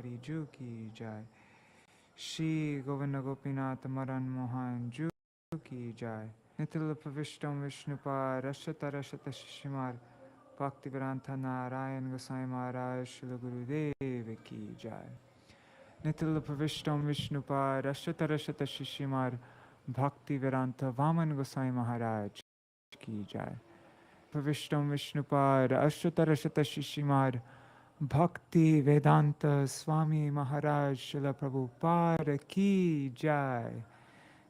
Bihari Ju ki jai. Shri Govinda Gopinath Madan Mohan Ju ki jai. Nitil Pravishtam Vishnupad Rashata Rashata Shishimar Bhaktivedanta Narayan Gosai Maharaj Srila Gurudev ki jai. Nitil Pravishtam Vishnupad Rashata Rashata Shishimar Bhaktivedanta Vaman Gosai Maharaj ki jai. Pravishtam Vishnupad Rashata Rashata Shishimar Bhakti Vedanta Swami Maharaj Śrīla Prabhupāda ki jai.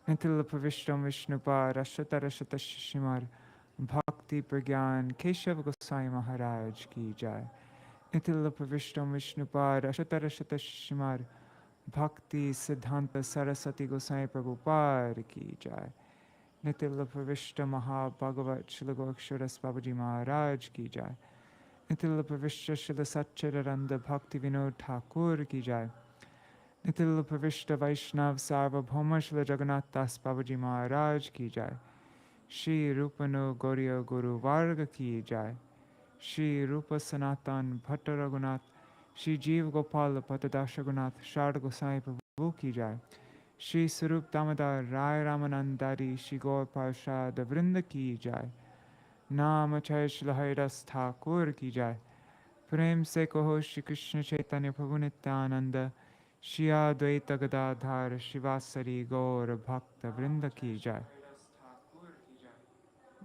Nitil Pravishtam Vishnupad Rashata Rashata Shishimar Bhakti Pragyan Keshav Gosai Maharaj ki jai. Nitil Pravishtam Vishnupad Rashata Rashata Shishimar Bhakti Siddhanta Saraswati Gosai Prabhupāda ki jai. Nitil Pravishta Maha-Bhagavat Śrīla Goraksharas Babaji Maharaj ki jai. Nitil Pravishta Śrīla Satchidananda Bhakti Vinod Thakur ki jai. Nitil Pravishta Vaishnav Sarvabhauma Śrīla Jagannath Das Babaji Maharaj ki jai. Shri Rupanu Gauriya Guru Varga ki jai. Shri Rupa Sanatan Bhatta Raghunath Shri Jeev Gopal Patadasha Gunath Shard Gosai Prabhu ki jai. Shri Sarup Damodar Rai Ramanandari Shri Gaur Parshad Vrinda ki jai. Nam Achay Shri Haridas Thakur ki jai. Prem se kaho Shri Krishna Chaitanya Prabhu Nityananda Shri Advaita Gadadhar Shivasari Gaur Bhakta Vrinda ki jai.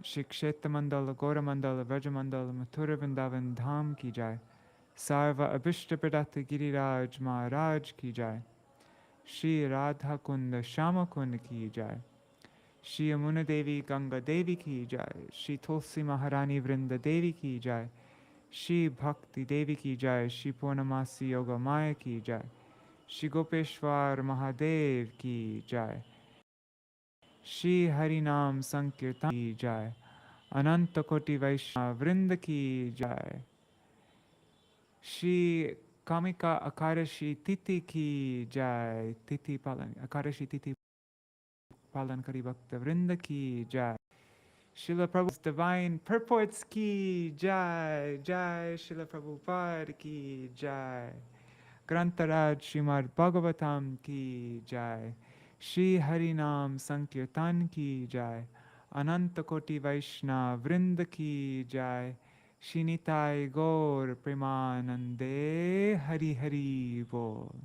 Shri Kshetra Mandala Gaura Mandala Vraja Mandala Mathura Vrindavan Dham ki jai. Sarva Abhishta Pradata Giriraj Maharaj ki jai. Shri Radha Kunda Shama Kunda ki jai. Shri Yamuna Devi Ganga Devi ki jai. Shri Tulsi Maharani Vrinda Devi ki jai. Shri Bhakti Devi ki jai. Shri Purnamasi Yoga Maya ki jai. Shri Gopeshwar Mahadev ki jai. Shri Harinam Sankirtan ki jai. Ananta Koti Vaishnava Vrinda ki jai. Shri Kāmikā Ekādaśī Titi ki jai. Titi Palan, Ekādaśī Titi Palan Kari Bhakta Vrinda ki jai. Śrīla Prabhupāda's divine purports ki jai. Jai Śrīla Prabhupāda ki jai. Grantaraj Śrīmad-Bhāgavatam ki jai. Shri Harinam Sankirtan ki jai. Ananta Koti Vaishnava Vrinda ki jai. Shri Nitai Gaur Premanande Hari Hari Bol.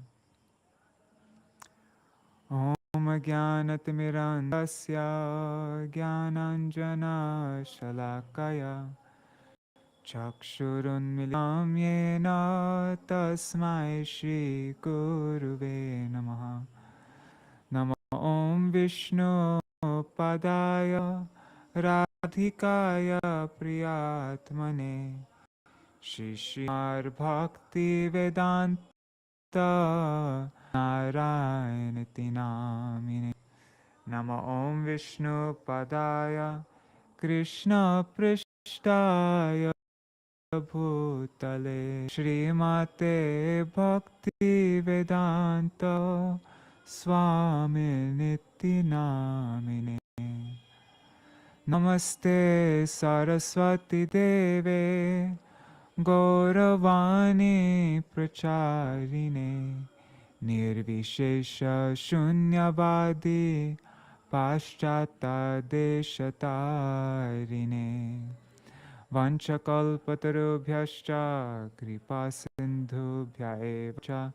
Om Jnanatirmirandasya Jnananjana Shalakaya Chakshurunmilitam Yena Tasmai Shri Guruve Namaha. Namo Om Vishnu Padaya Radhikaya Priyatmane Shri Śrīmad Bhakti Vedanta Narayanati Namine. Namo Om Vishnu Padaya Krishna Prishtaya Bhutale Shrimate Bhakti Vedanta Swami Niti Namine. Namaste Saraswati Deve Gauravani Pracharine Nirvishesha Shunyavadi Paschata Deshatarine Vanchakalpatarubhyascha Kripa Sindhubhya evacha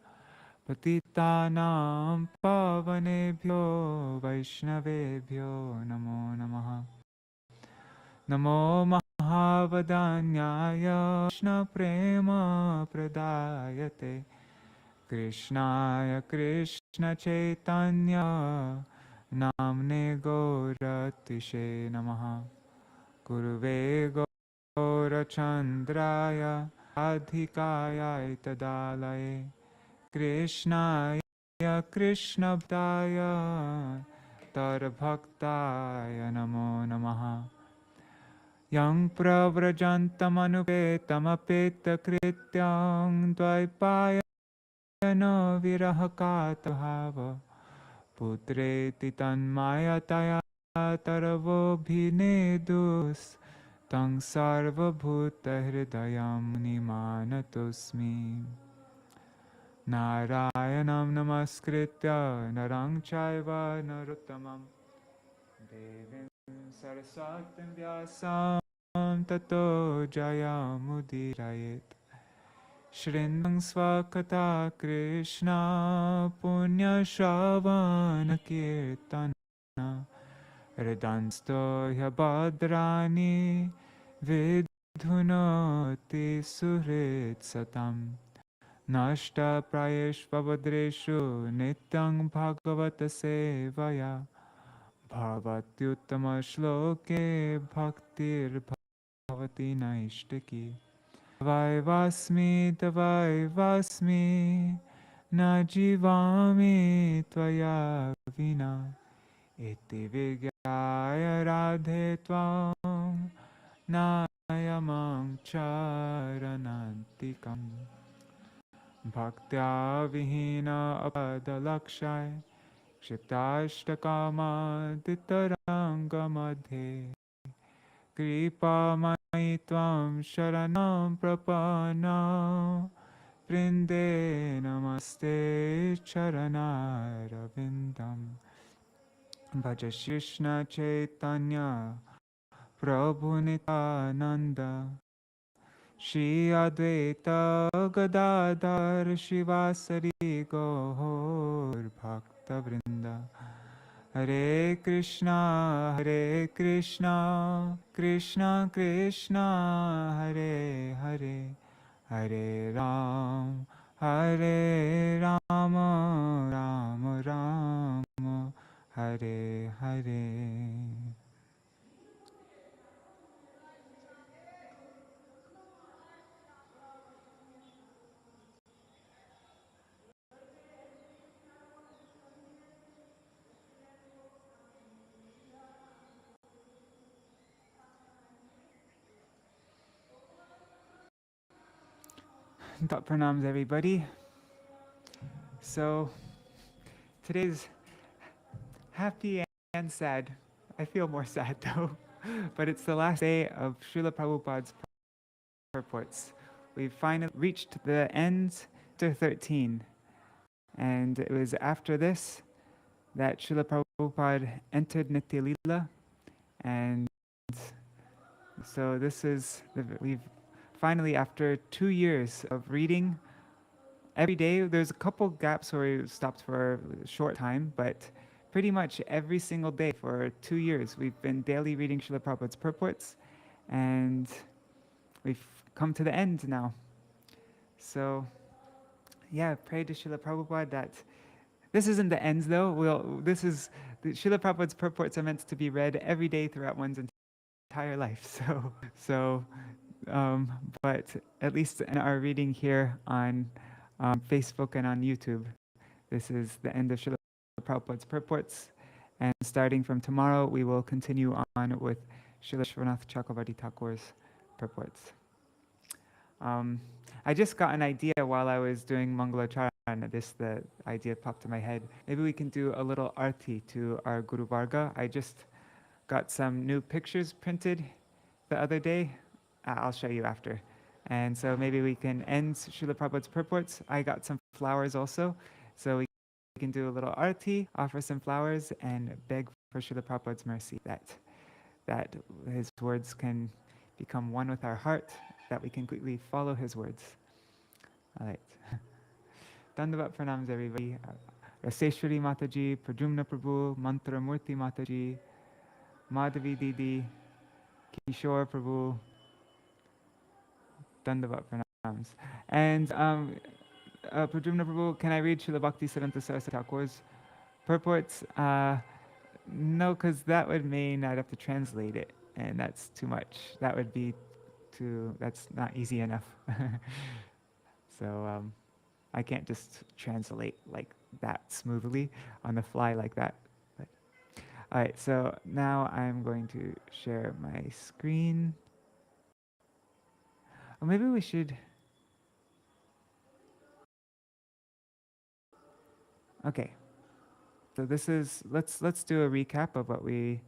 Patitanam Pavanebhyo Vaishnavebhyo Namo Namaha. Namo Mahavadanyaya Krishna Prema Pradayate Krishnaya Krishna Chaitanya Namne Gauratishe Namaha. Guruve Gaurachandraya Adhikaya Itadalaye Krishnaya Krishna Bhdaya Tarbhaktaya Namo Namaha. Yang pravrajantamanupeta krityang dvaipayano virahakatahava putreti tanmayataya taravobhinedus tang sarvabhuta hridayam nimanatosmi. Narayanam namaskritya narang chaiva naruttamam devim saraswatim vyasam tato jayamudirayet Shrindang svakata Krishna punya shravana kirtana Ridansto yabhadrani vidhunoti suhrit satam Nashta prayeshvabhadreshu nityang bhagavata sevaya Bhavatyuttama shloke bhaktir bhavati naishtaki Tavai vasmi na jivami tvaya vina Iti vigyaya radhe tvam nayamam charanantikam Bhaktya vihina apadalakshay Kshiptastakama ditaranga madhe Kripa mai tvam sharanam prapanna Vrinde namaste charanaravindam Bhaja Krishna Chaitanya Prabhu Nityananda Shri Advaita Gadadhar Shivasari Gaur Bhakta Vrinda Hare Krishna Krishna Krishna Hare Hare Hare Rama Rama Rama Hare Hare Thought pranams everybody. So today's happy and sad. I feel more sad though. But it's the last day of Śrīla Prabhupāda's purports. We've finally reached the end to 13. And it was after this that Śrīla Prabhupada entered Nitya Leela. And so this is, we've finally, after 2 years of reading every day, there's a couple gaps where we stopped for a short time, but pretty much every single day for 2 years, we've been daily reading Śrīla Prabhupāda's purports, and we've come to the end now. So, yeah, pray to Śrīla Prabhupada that this isn't the end though. Śrīla Prabhupāda's purports are meant to be read every day throughout one's entire life. But at least in our reading here on Facebook and on YouTube, this is the end of Śrīla Prabhupāda's purports. And starting from tomorrow, we will continue on with Śrīla Shvanath Chakravarti Thakur's purports. I just got an idea while I was doing Mangalacharana. The idea popped in my head. Maybe we can do a little arti to our Guru Varga. I just got some new pictures printed the other day. I'll show you after. And so maybe we can end Śrīla Prabhupāda's purports. I got some flowers also. So we can do a little arti, offer some flowers, and beg for Śrīla Prabhupāda's mercy that his words can become one with our heart, that we can quickly follow his words. All right. Dandavat pranams everybody. Raseshwari Mataji, Pradyumna Prabhu, Mantra Murti Mataji, Madhavi Didi, Kishore Prabhu, Dandavat pranams. And Pradyumna Prabhu, can I read Śrīla Bhakti Siddhanta Saraswati Thakur's purports? No, because that would mean I'd have to translate it, and that's too much. That would be that's not easy enough. So I can't just translate like that smoothly on the fly like that. But, all right, so now I'm going to share my screen. Or maybe we should. Okay. So this is let's do a recap of what we.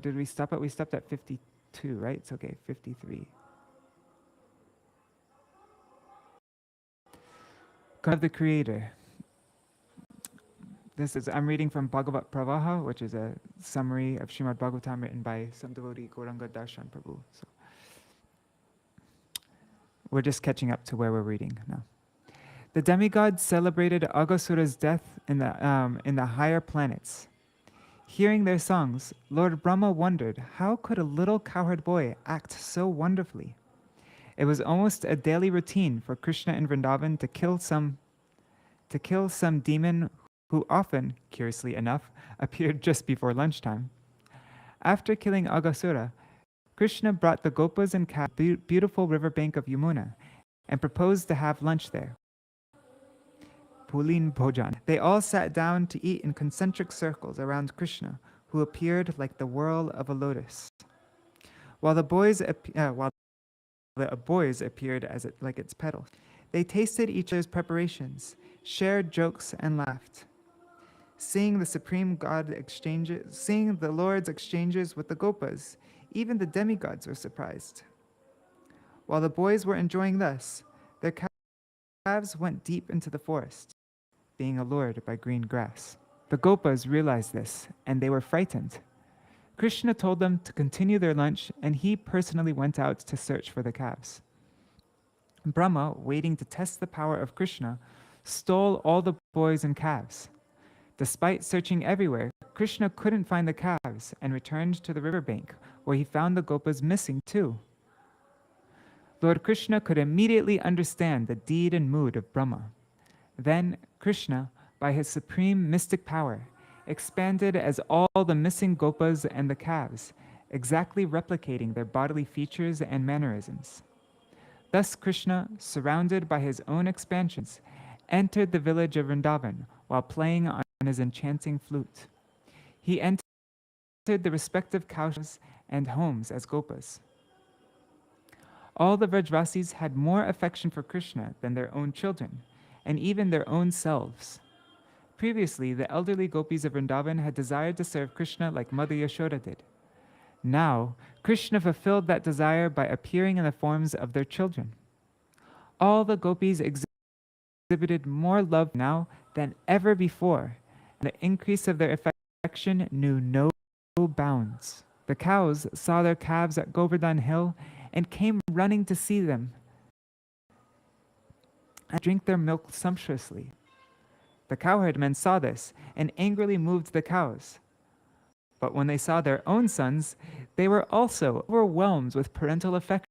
Did we stop at? We stopped at 52, right? It's okay, 53. of the Creator. I'm reading from Bhagavad Pravaha, which is a summary of Śrīmad-Bhāgavatam written by some devotee, Gauranga Darshan Prabhu. So we're just catching up to where we're reading now. The demigods celebrated Aghasura's death in the higher planets. Hearing their songs, Lord Brahma wondered, how could a little cowherd boy act so wonderfully? It was almost a daily routine for Krishna in Vrindavan to kill some demon who often, curiously enough, appeared just before lunchtime. After killing Aghasura, Krishna brought the gopas and calves to the beautiful riverbank of Yamuna and proposed to have lunch there. Pulin Bhojan. They all sat down to eat in concentric circles around Krishna, who appeared like the whorl of a lotus, while the boys appeared like its petals. They tasted each other's preparations, shared jokes, and laughed. Seeing the Lord's exchanges with the gopas, even the demigods were surprised. While the boys were enjoying thus, their calves went deep into the forest, being allured by green grass. The gopas realized this, and they were frightened. Krishna told them to continue their lunch, and he personally went out to search for the calves. Brahmā, waiting to test the power of Krishna, stole all the boys and calves. Despite searching everywhere, Krishna couldn't find the calves and returned to the riverbank, where he found the gopas missing too. Lord Krishna could immediately understand the deed and mood of Brahmā. Then Krishna, by his supreme mystic power, expanded as all the missing gopas and the calves, exactly replicating their bodily features and mannerisms. Thus Krishna, surrounded by his own expansions, entered the village of Vrindavan while playing on his enchanting flute. He entered the respective cows and homes as gopas. All the Vrajvasis had more affection for Krishna than their own children, and even their own selves. Previously, the elderly gopis of Vrindavan had desired to serve Krishna like Mother Yashoda did. Now, Krishna fulfilled that desire by appearing in the forms of their children. All the gopis exhibited more love now than ever before, and the increase of their affection knew no bounds. The cows saw their calves at Govardhan Hill and came running to see them and drink their milk sumptuously. The cowherd men saw this and angrily moved the cows. But when they saw their own sons, they were also overwhelmed with parental affection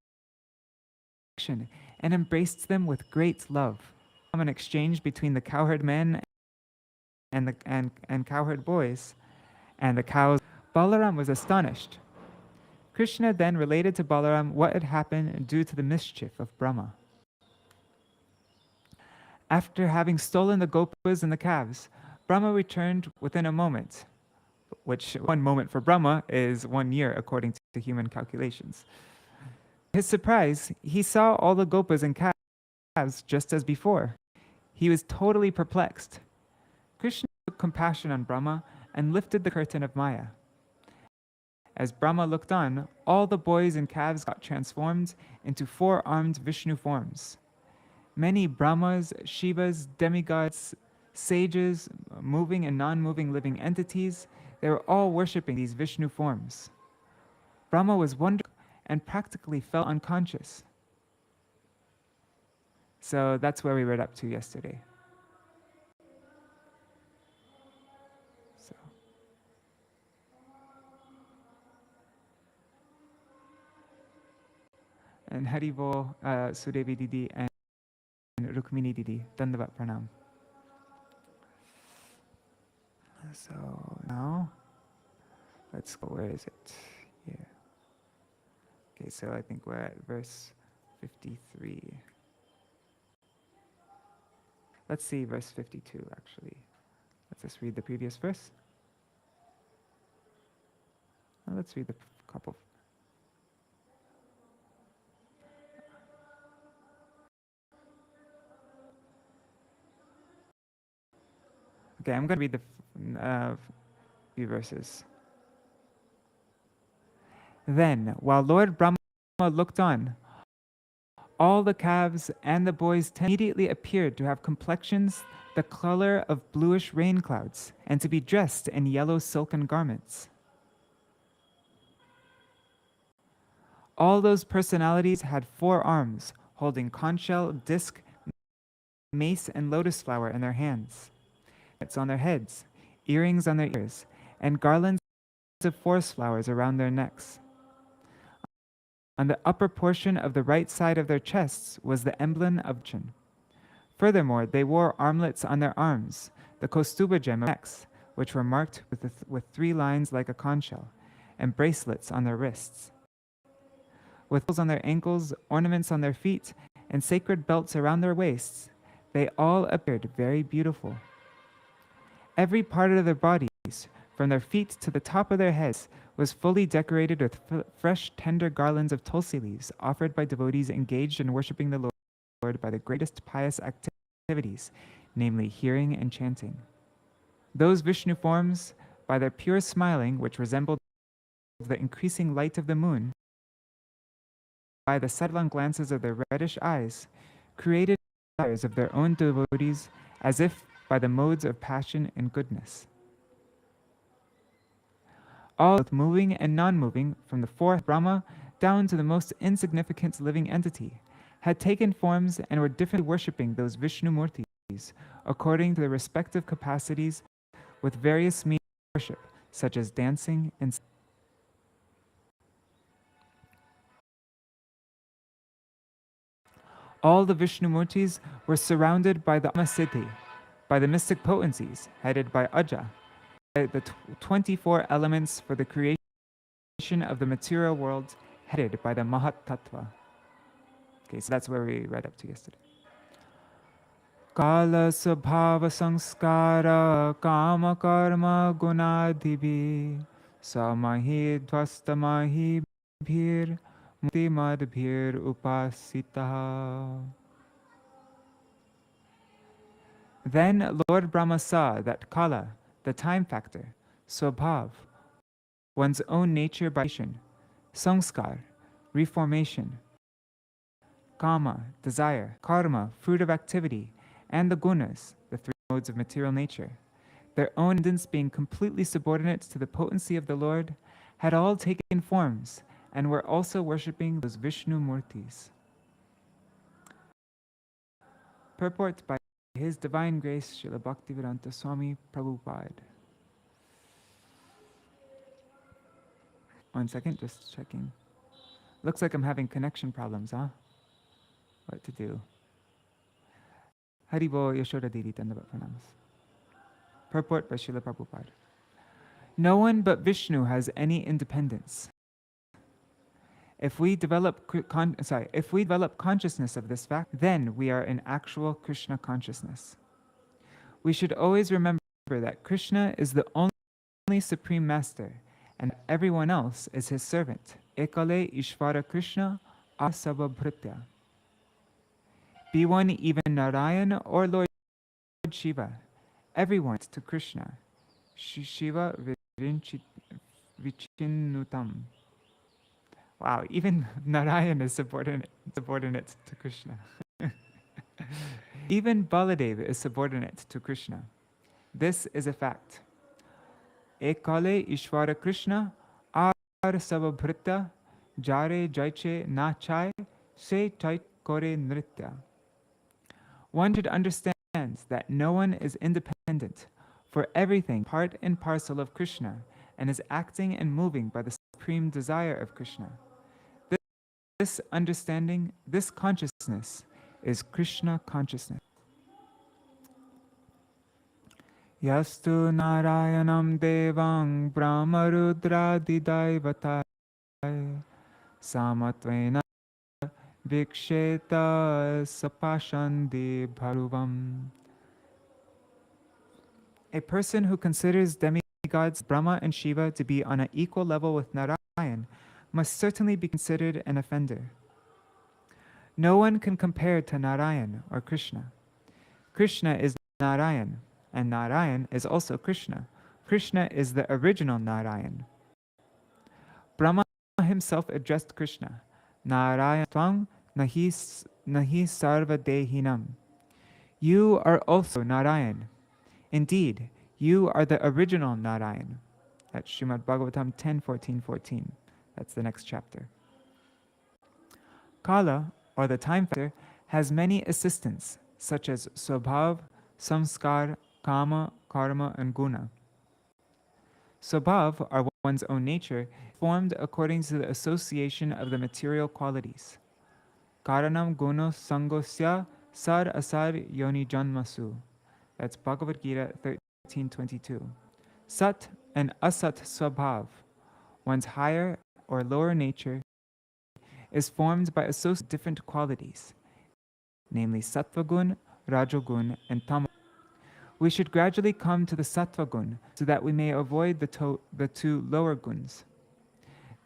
and embraced them with great love. An exchange between the cowherd men and cowherd boys and the cows. Balaram was astonished. Krishna then related to Balaram what had happened due to the mischief of Brahmā. After having stolen the gopas and the calves, Brahmā returned within a moment, which 1 moment for Brahmā is 1 year according to human calculations. To his surprise, he saw all the gopas and calves just as before. He was totally perplexed. Krishna took compassion on Brahmā and lifted the curtain of Maya. As Brahmā looked on, all the boys and calves got transformed into 4-armed Vishnu forms. Many Brahmas, Shivas, demigods, sages, moving and non-moving living entities, they were all worshipping these Vishnu forms. Brahmā was wondering and practically fell unconscious. So that's where we read up to yesterday. So. And Haribol, Sudevi Didi, and Rukmini Didi, Dandavat Pranam. So now, let's go, where is it? Yeah. Okay, so I think we're at verse 53. Let's see verse 52, actually. Let's just read the previous verse. Now let's read the couple. Okay, I'm going to read the few verses. Then, while Lord Brahma looked on, All the calves and the boys' immediately appeared to have complexions the color of bluish rain clouds, and to be dressed in yellow silken garments. All those personalities had 4 arms, holding conch shell, disc, mace, and lotus flower in their hands. It's on their heads, earrings on their ears, and garlands of forest flowers around their necks. On the upper portion of the right side of their chests was the emblem of Chin. Furthermore, they wore armlets on their arms, the Kostuba gem of necks, which were marked with 3 lines like a conch shell, and bracelets on their wrists. With pearls on their ankles, ornaments on their feet, and sacred belts around their waists, they all appeared very beautiful. Every part of their bodies, from their feet to the top of their heads, was fully decorated with fresh, tender garlands of tulsi leaves offered by devotees engaged in worshiping the Lord by the greatest pious activities, namely hearing and chanting. Those Vishnu forms, by their pure smiling, which resembled the increasing light of the moon, by the sidelong glances of their reddish eyes, created desires of their own devotees as if by the modes of passion and goodness. All, both moving and non-moving, from the 4th Brahmā down to the most insignificant living entity, had taken forms and were differently worshipping those Vishnu Murtis according to their respective capacities with various means of worship, such as dancing and all the Vishnu Murtis were surrounded by the Amasiddhi, by the mystic potencies, headed by Aja, the 24 elements for the creation of the material world, headed by the Mahat Tattva. Okay, so that's where we read up to yesterday. Kala Sabhava Sanskara Kama Karma Gunadhibhi Samahi Dvastamahi Bhir Mutimadbhir Upasitaha. Then Lord Brahma saw that Kala, the time factor, Swabhav, one's own nature by creation, Sanskar, reformation, Kama, desire, Karma, fruit of activity, and the Gunas, the 3 modes of material nature, their own tendence being completely subordinate to the potency of the Lord, had all taken forms and were also worshipping those Vishnu Murtis. Purport by His Divine Grace, Śrīla Bhaktivedanta Swami Prabhupāda. One second, just checking. Looks like I'm having connection problems, huh? What to do? Haribol Yashoda Didi Dandavat Pranamas. Purport by Śrīla Prabhupāda. No one but Vishnu has any independence. If we develop consciousness of this fact, then we are in actual Krishna consciousness. We should always remember that Krishna is the only supreme master, and everyone else is his servant. Ekale Ishvara Krishna Asabhabhritya. Be one even Narayana or Lord Shiva, everyone to Krishna. Shiva Vichinnutam. Wow, even Narayan is subordinate to Krishna. Even Baladev is subordinate to Krishna. This is a fact. Ekale Ishvara Krishna ar sababhrita jare jaiche na chai se chait kore nritya. One should understand that no one is independent, for everything part and parcel of Krishna, and is acting and moving by the supreme desire of Krishna. This understanding, this consciousness, is Krishna consciousness. Yastu Narayanam Devang Brahmarudradidaivata Samatvena Viksheta Sapashandi Bharuvam. A person who considers demigods Brahma and Shiva to be on an equal level with Narayan must certainly be considered an offender. No one can compare to Narayan or Krishna. Krishna is Narayan, and Narayan is also Krishna. Krishna is the original Narayan. Brahma himself addressed Krishna, Narayan Twang nahi sarva dehinam. You are also Narayan. Indeed, you are the original Narayan. That's Śrīmad-Bhāgavatam 10:14-14. That's the next chapter. Kala, or the time factor, has many assistants, such as Swabhav, Samskar, Kama, Karma, and Guna. Swabhav, or one's own nature, formed according to the association of the material qualities. Karanam guno sangosya sar asar yoni janmasu. That's Bhagavad-Gita 13:22. Sat and asat swabhav, one's higher or lower nature, is formed by associating different qualities, namely sattva-gun, rajogun, and tamo. We should gradually come to the sattva-gun so that we may avoid the two lower guns.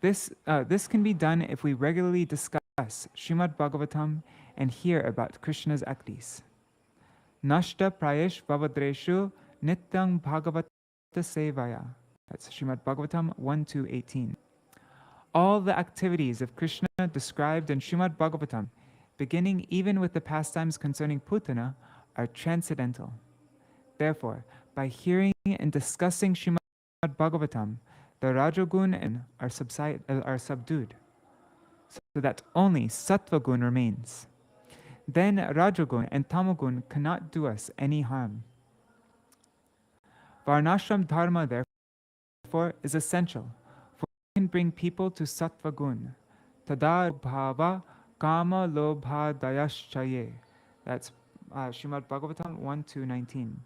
This can be done if we regularly discuss Śrīmad-Bhāgavatam and hear about Krishna's activities. Nashta prayesh vavadreshu nityang bhagavata sevaya. That's Śrīmad-Bhāgavatam 1:18. All the activities of Krishna described in Śrīmad-Bhāgavatam, beginning even with the pastimes concerning Putana, are transcendental. Therefore, by hearing and discussing Śrīmad-Bhāgavatam, the Rajogun are subdued, so that only Sattva-gun remains. Then Rajogun and Tamogun cannot do us any harm. Varnashram dharma, therefore, is essential, for it can bring people to Sattva-gun. Tada bhava kama lobha dayaschaye. That's Śrīmad-Bhāgavatam 1:19.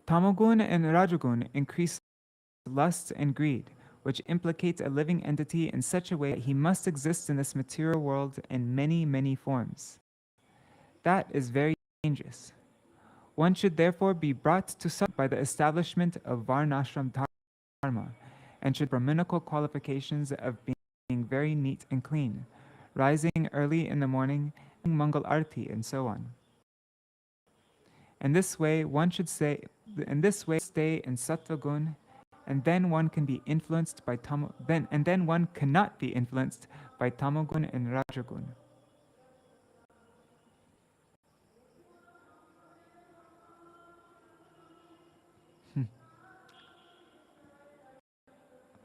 Tamogun and Rajogun increase lust and greed, which implicates a living entity in such a way that he must exist in this material world in many, many forms. That is very dangerous. One should therefore be brought to Sattva by the establishment of Varnashram dharma, and should Brahminical qualifications of being very neat and clean, rising early in the morning, Mangal Arti, and so on. In this way, one should stay in Sattva gun, and then one can be influenced by then one cannot be influenced by Tamogun and Rajagun.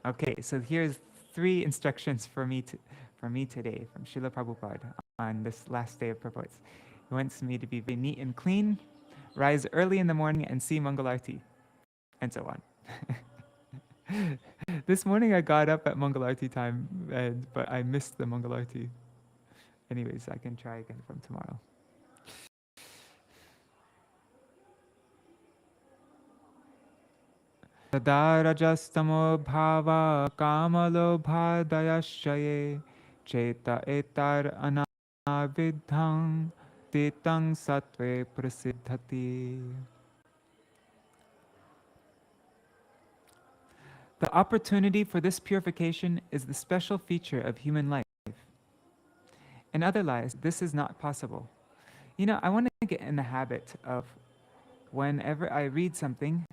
Okay, so here's 3 instructions for me today from Śrīla Prabhupāda on this last day of Purports. He wants me to be very neat and clean, rise early in the morning and see Mangalarti, and so on. This morning I got up at Mangalarti time, but I missed the Mangalarti. Anyways, I can try again from tomorrow. Tada rajastamo bhava kamalo bhadayashaye cheta etar anavidhang titang sattve prasiddhati. The opportunity for this purification is the special feature of human life. In other lives, this is not possible. You know, I want to get in the habit of whenever I read something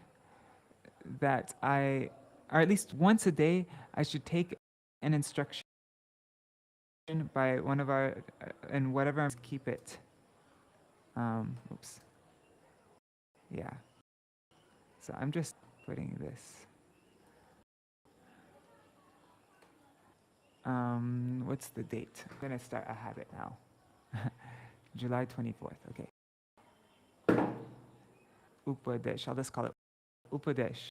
that or at least once a day, I should take an instruction by one of our, and whatever, keep it. Oops. Yeah. So I'm just putting this. What's the date? I'm going to start a habit now. July 24th, okay. Upadesh, I'll just call it Upadesh.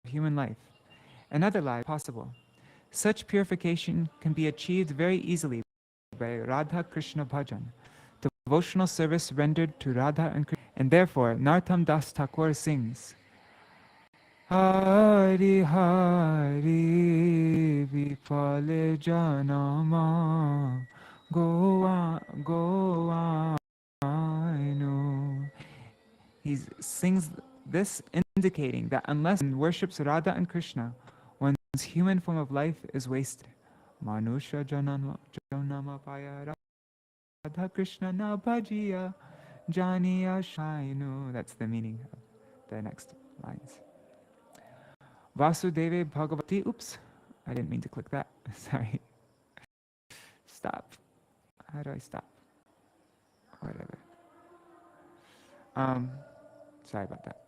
Human life. Another life possible. Such purification can be achieved very easily by Radha Krishna Bhajan, devotional service rendered to Radha and Krishna. And therefore, Narottam Das Thakur sings, Hari Hari Vipale Janama Goa Goainu. He sings this, indicating that unless one worships Radha and Krishna, one's human form of life is wasted. Manusha Janama Paya Radha Krishna na Bhajiya Janiya Shainu. That's the meaning of the next lines. Vasudeve Bhagavati. Oops, I didn't mean to click that. Sorry. Stop. How do I stop? Whatever. Sorry about that.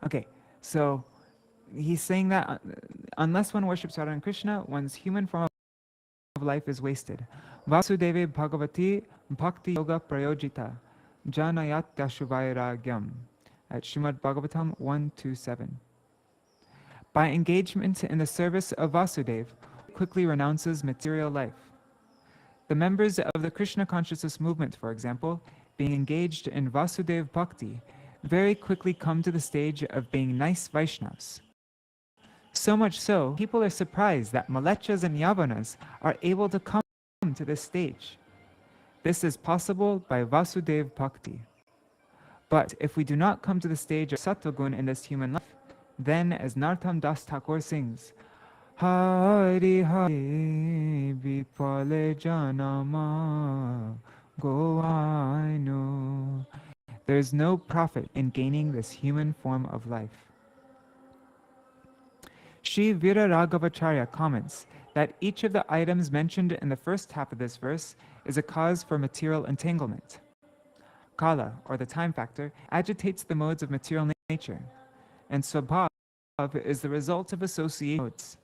Okay, so he's saying that unless one worships Radha and Krishna, one's human form of life is wasted. Vasudeve Bhagavati Bhakti Yoga Prayojita Janayatya Shuvairagyam at Śrīmad-Bhāgavatam 1:2-7. By engagement in the service of Vasudeva, quickly renounces material life. The members of the Krishna consciousness movement, for example, being engaged in Vasudeva Bhakti, very quickly come to the stage of being nice Vaishnavas. So much so, people are surprised that Malechas and Yavanas are able to come to this stage. This is possible by Vasudeva Bhakti. But if we do not come to the stage of Sattvagun in this human life, then, as Narottam Das Thakur sings, Hari Hari Vipale Janama Goainu. There is no profit in gaining this human form of life. Sri Viraragavacharya comments that each of the items mentioned in the first half of this verse is a cause for material entanglement. Kala, or the time factor, agitates the modes of material nature, and Swabhav is the result of association modes.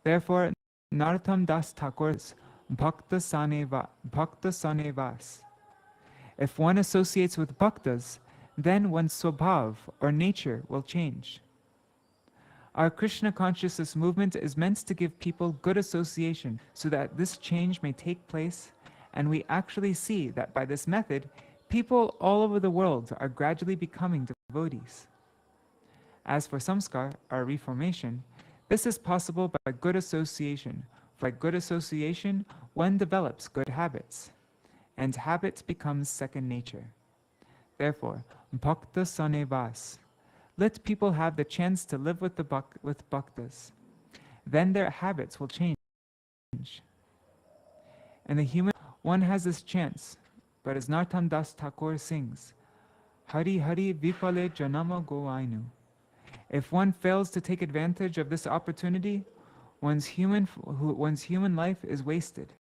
Therefore, Narottam Das Thakur's Bhakta Sanevas. If one associates with bhaktas, then one's swabhav, or nature, will change. Our Krishna consciousness movement is meant to give people good association so that this change may take place, and we actually see that by this method, people all over the world are gradually becoming devotees. As for samskar, or reformation, this is possible by good association. By good association, one develops good habits, and habit becomes second nature. Therefore, bhakta sanevas. Let people have the chance to live with bhaktas. Then their habits will change. And the human one has this chance, but as Narottam Das Thakur sings, Hari Hari Vipale Janama Goainu. If one fails to take advantage of this opportunity, one's human life is wasted.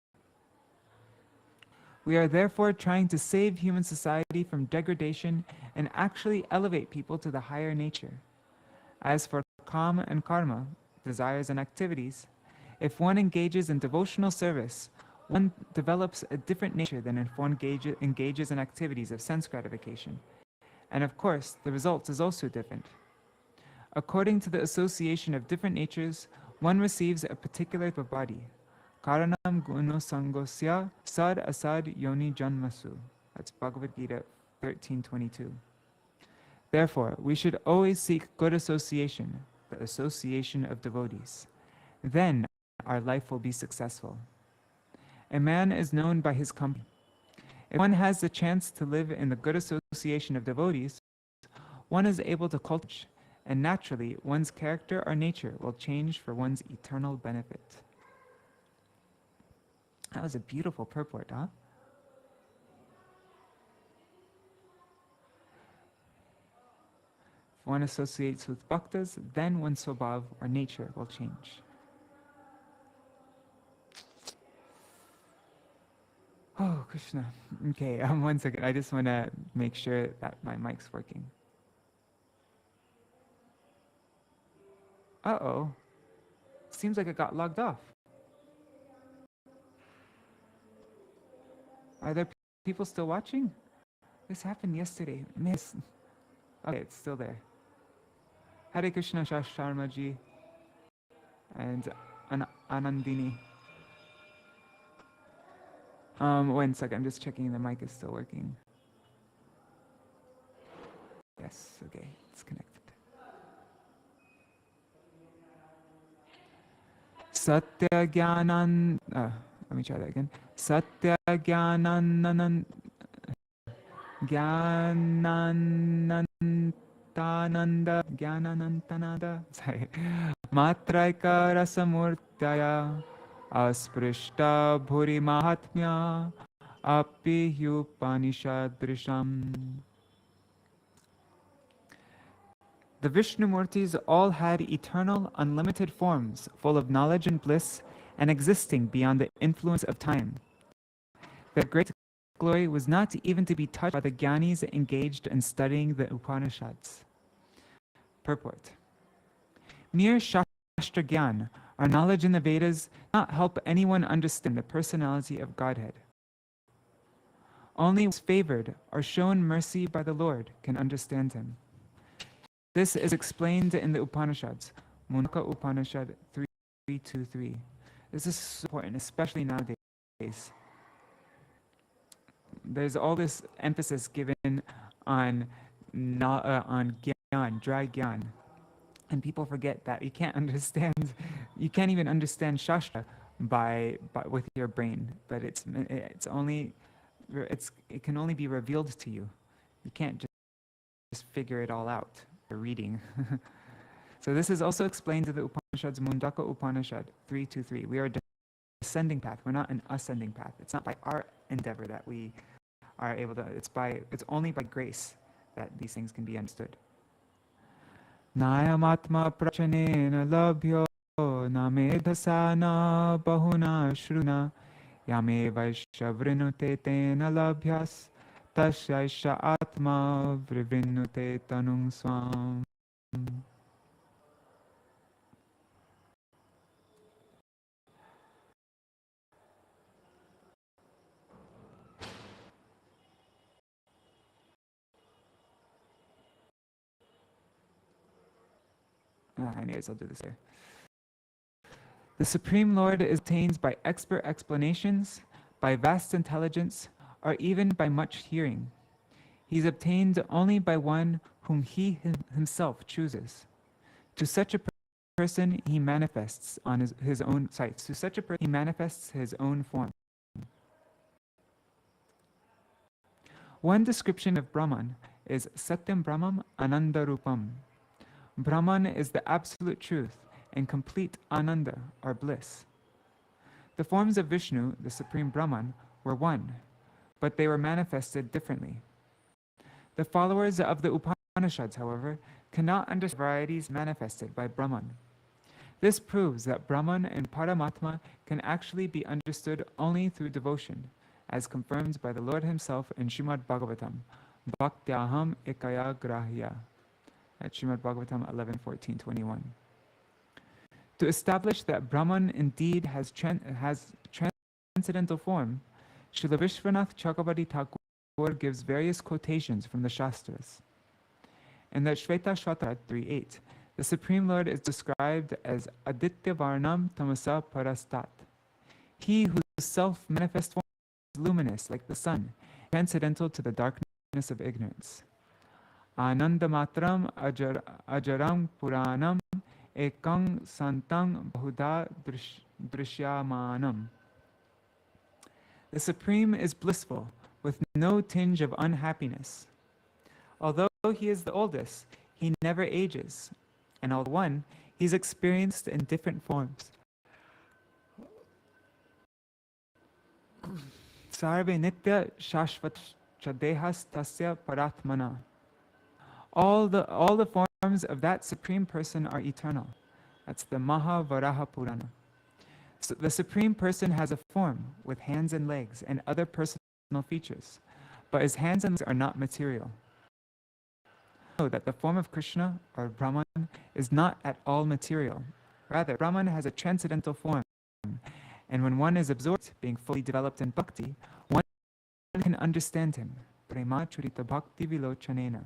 We are therefore trying to save human society from degradation and actually elevate people to the higher nature. As for kama and karma, desires and activities, if one engages in devotional service, one develops a different nature than if one engages in activities of sense gratification. And of course, the result is also different. According to the association of different natures, one receives a particular type of body. Karanam guno sangosya sad asad yoni janmasu. That's Bhagavad-Gita 13:22. Therefore, we should always seek good association, the association of devotees. Then our life will be successful. A man is known by his company. If one has the chance to live in the good association of devotees, one is able to cultivate, and naturally one's character or nature will change for one's eternal benefit. That was a beautiful purport, huh? If one associates with bhaktas, then one's swabhav or nature will change. Oh, Krishna. Okay, 1 second. I just want to make sure that my mic's working. Uh-oh. Seems like it got logged off. Are there people still watching? This happened yesterday. Miss. Okay, it's still there. Hare Krishna Sharma ji and Anandini. 1 second, I'm just checking the mic is still working. Yes, okay, it's connected. Satya Gyanan. Let me try that again. Satya Gyanananan. Gyananantananda. Sorry. Matraika Rasamurtaya. Asprishta Bhuri Mahatmya. Api Upanishadrisham. The Vishnumurtis all had eternal, unlimited forms, full of knowledge and bliss, and existing beyond the influence of time. Their great glory was not even to be touched by the Gyanis engaged in studying the Upanishads. Purport. Mere Shastra Gyan, our knowledge in the Vedas, not help anyone understand the personality of Godhead. Only those favored or shown mercy by the Lord can understand him. This is explained in the Upanishads, Mundaka Upanishad 3.2.3. This is important, especially nowadays. There's all this emphasis given on gyan, dry gyan, and people forget that you can't even understand Shastra with your brain, but it can only be revealed to you. You can't just figure it all out. Reading. So this is also explained to the Upanishads, Mundaka Upanishad 3.2.3. We are a descending path. We're not an ascending path. It's not by our endeavor that we are able to. It's only by grace that these things can be understood. Nayamatma prachanena labhyo namedhasana bahuna shruna yame vaishavrinute tena labhyas Tashaisha Atma Vrivinute Tanung Swam. Anyways, I'll do this here. The Supreme Lord is attained by expert explanations, by vast intelligence, or even by much hearing. He is obtained only by one whom he himself chooses. To such a person he manifests on his own sight. To such a person he manifests his own form. One description of Brahman is Satyam Brahmam Ananda Rupam. Brahman is the absolute truth and complete Ananda or bliss. The forms of Vishnu, the Supreme Brahman, were one, but they were manifested differently. The followers of the Upanishads, however, cannot understand varieties manifested by Brahman. This proves that Brahman and Paramatma can actually be understood only through devotion, as confirmed by the Lord himself in Śrīmad-Bhāgavatam, Bhaktyaham Ekaya Grahya, at Śrīmad-Bhāgavatam 11.14.21. To establish that Brahman indeed has transcendental form, Srila Vishwanath Chakravarti Thakur gives various quotations from the Shastras. In the Shvetashvatara 3.8, the Supreme Lord is described as Aditya Varnam Tamasa Parastat. He whose self-manifest form is luminous like the sun, transcendental to the darkness of ignorance. Anandamatram ajaram puranam ekang santang bahuda drishyamanam. The Supreme is blissful, with no tinge of unhappiness. Although he is the oldest, he never ages, and although one, he is experienced in different forms. Sarve nitya shashvat chadehas tasya paratmana. All the forms of that Supreme Person are eternal. That's the Mahavaraha Purana. So the Supreme Person has a form with hands and legs and other personal features, but his hands and legs are not material. Know that the form of Krishna or Brahman is not at all material. Rather, Brahman has a transcendental form, and when one is absorbed, being fully developed in bhakti, one can understand him. Prema churita bhakti vilochanena.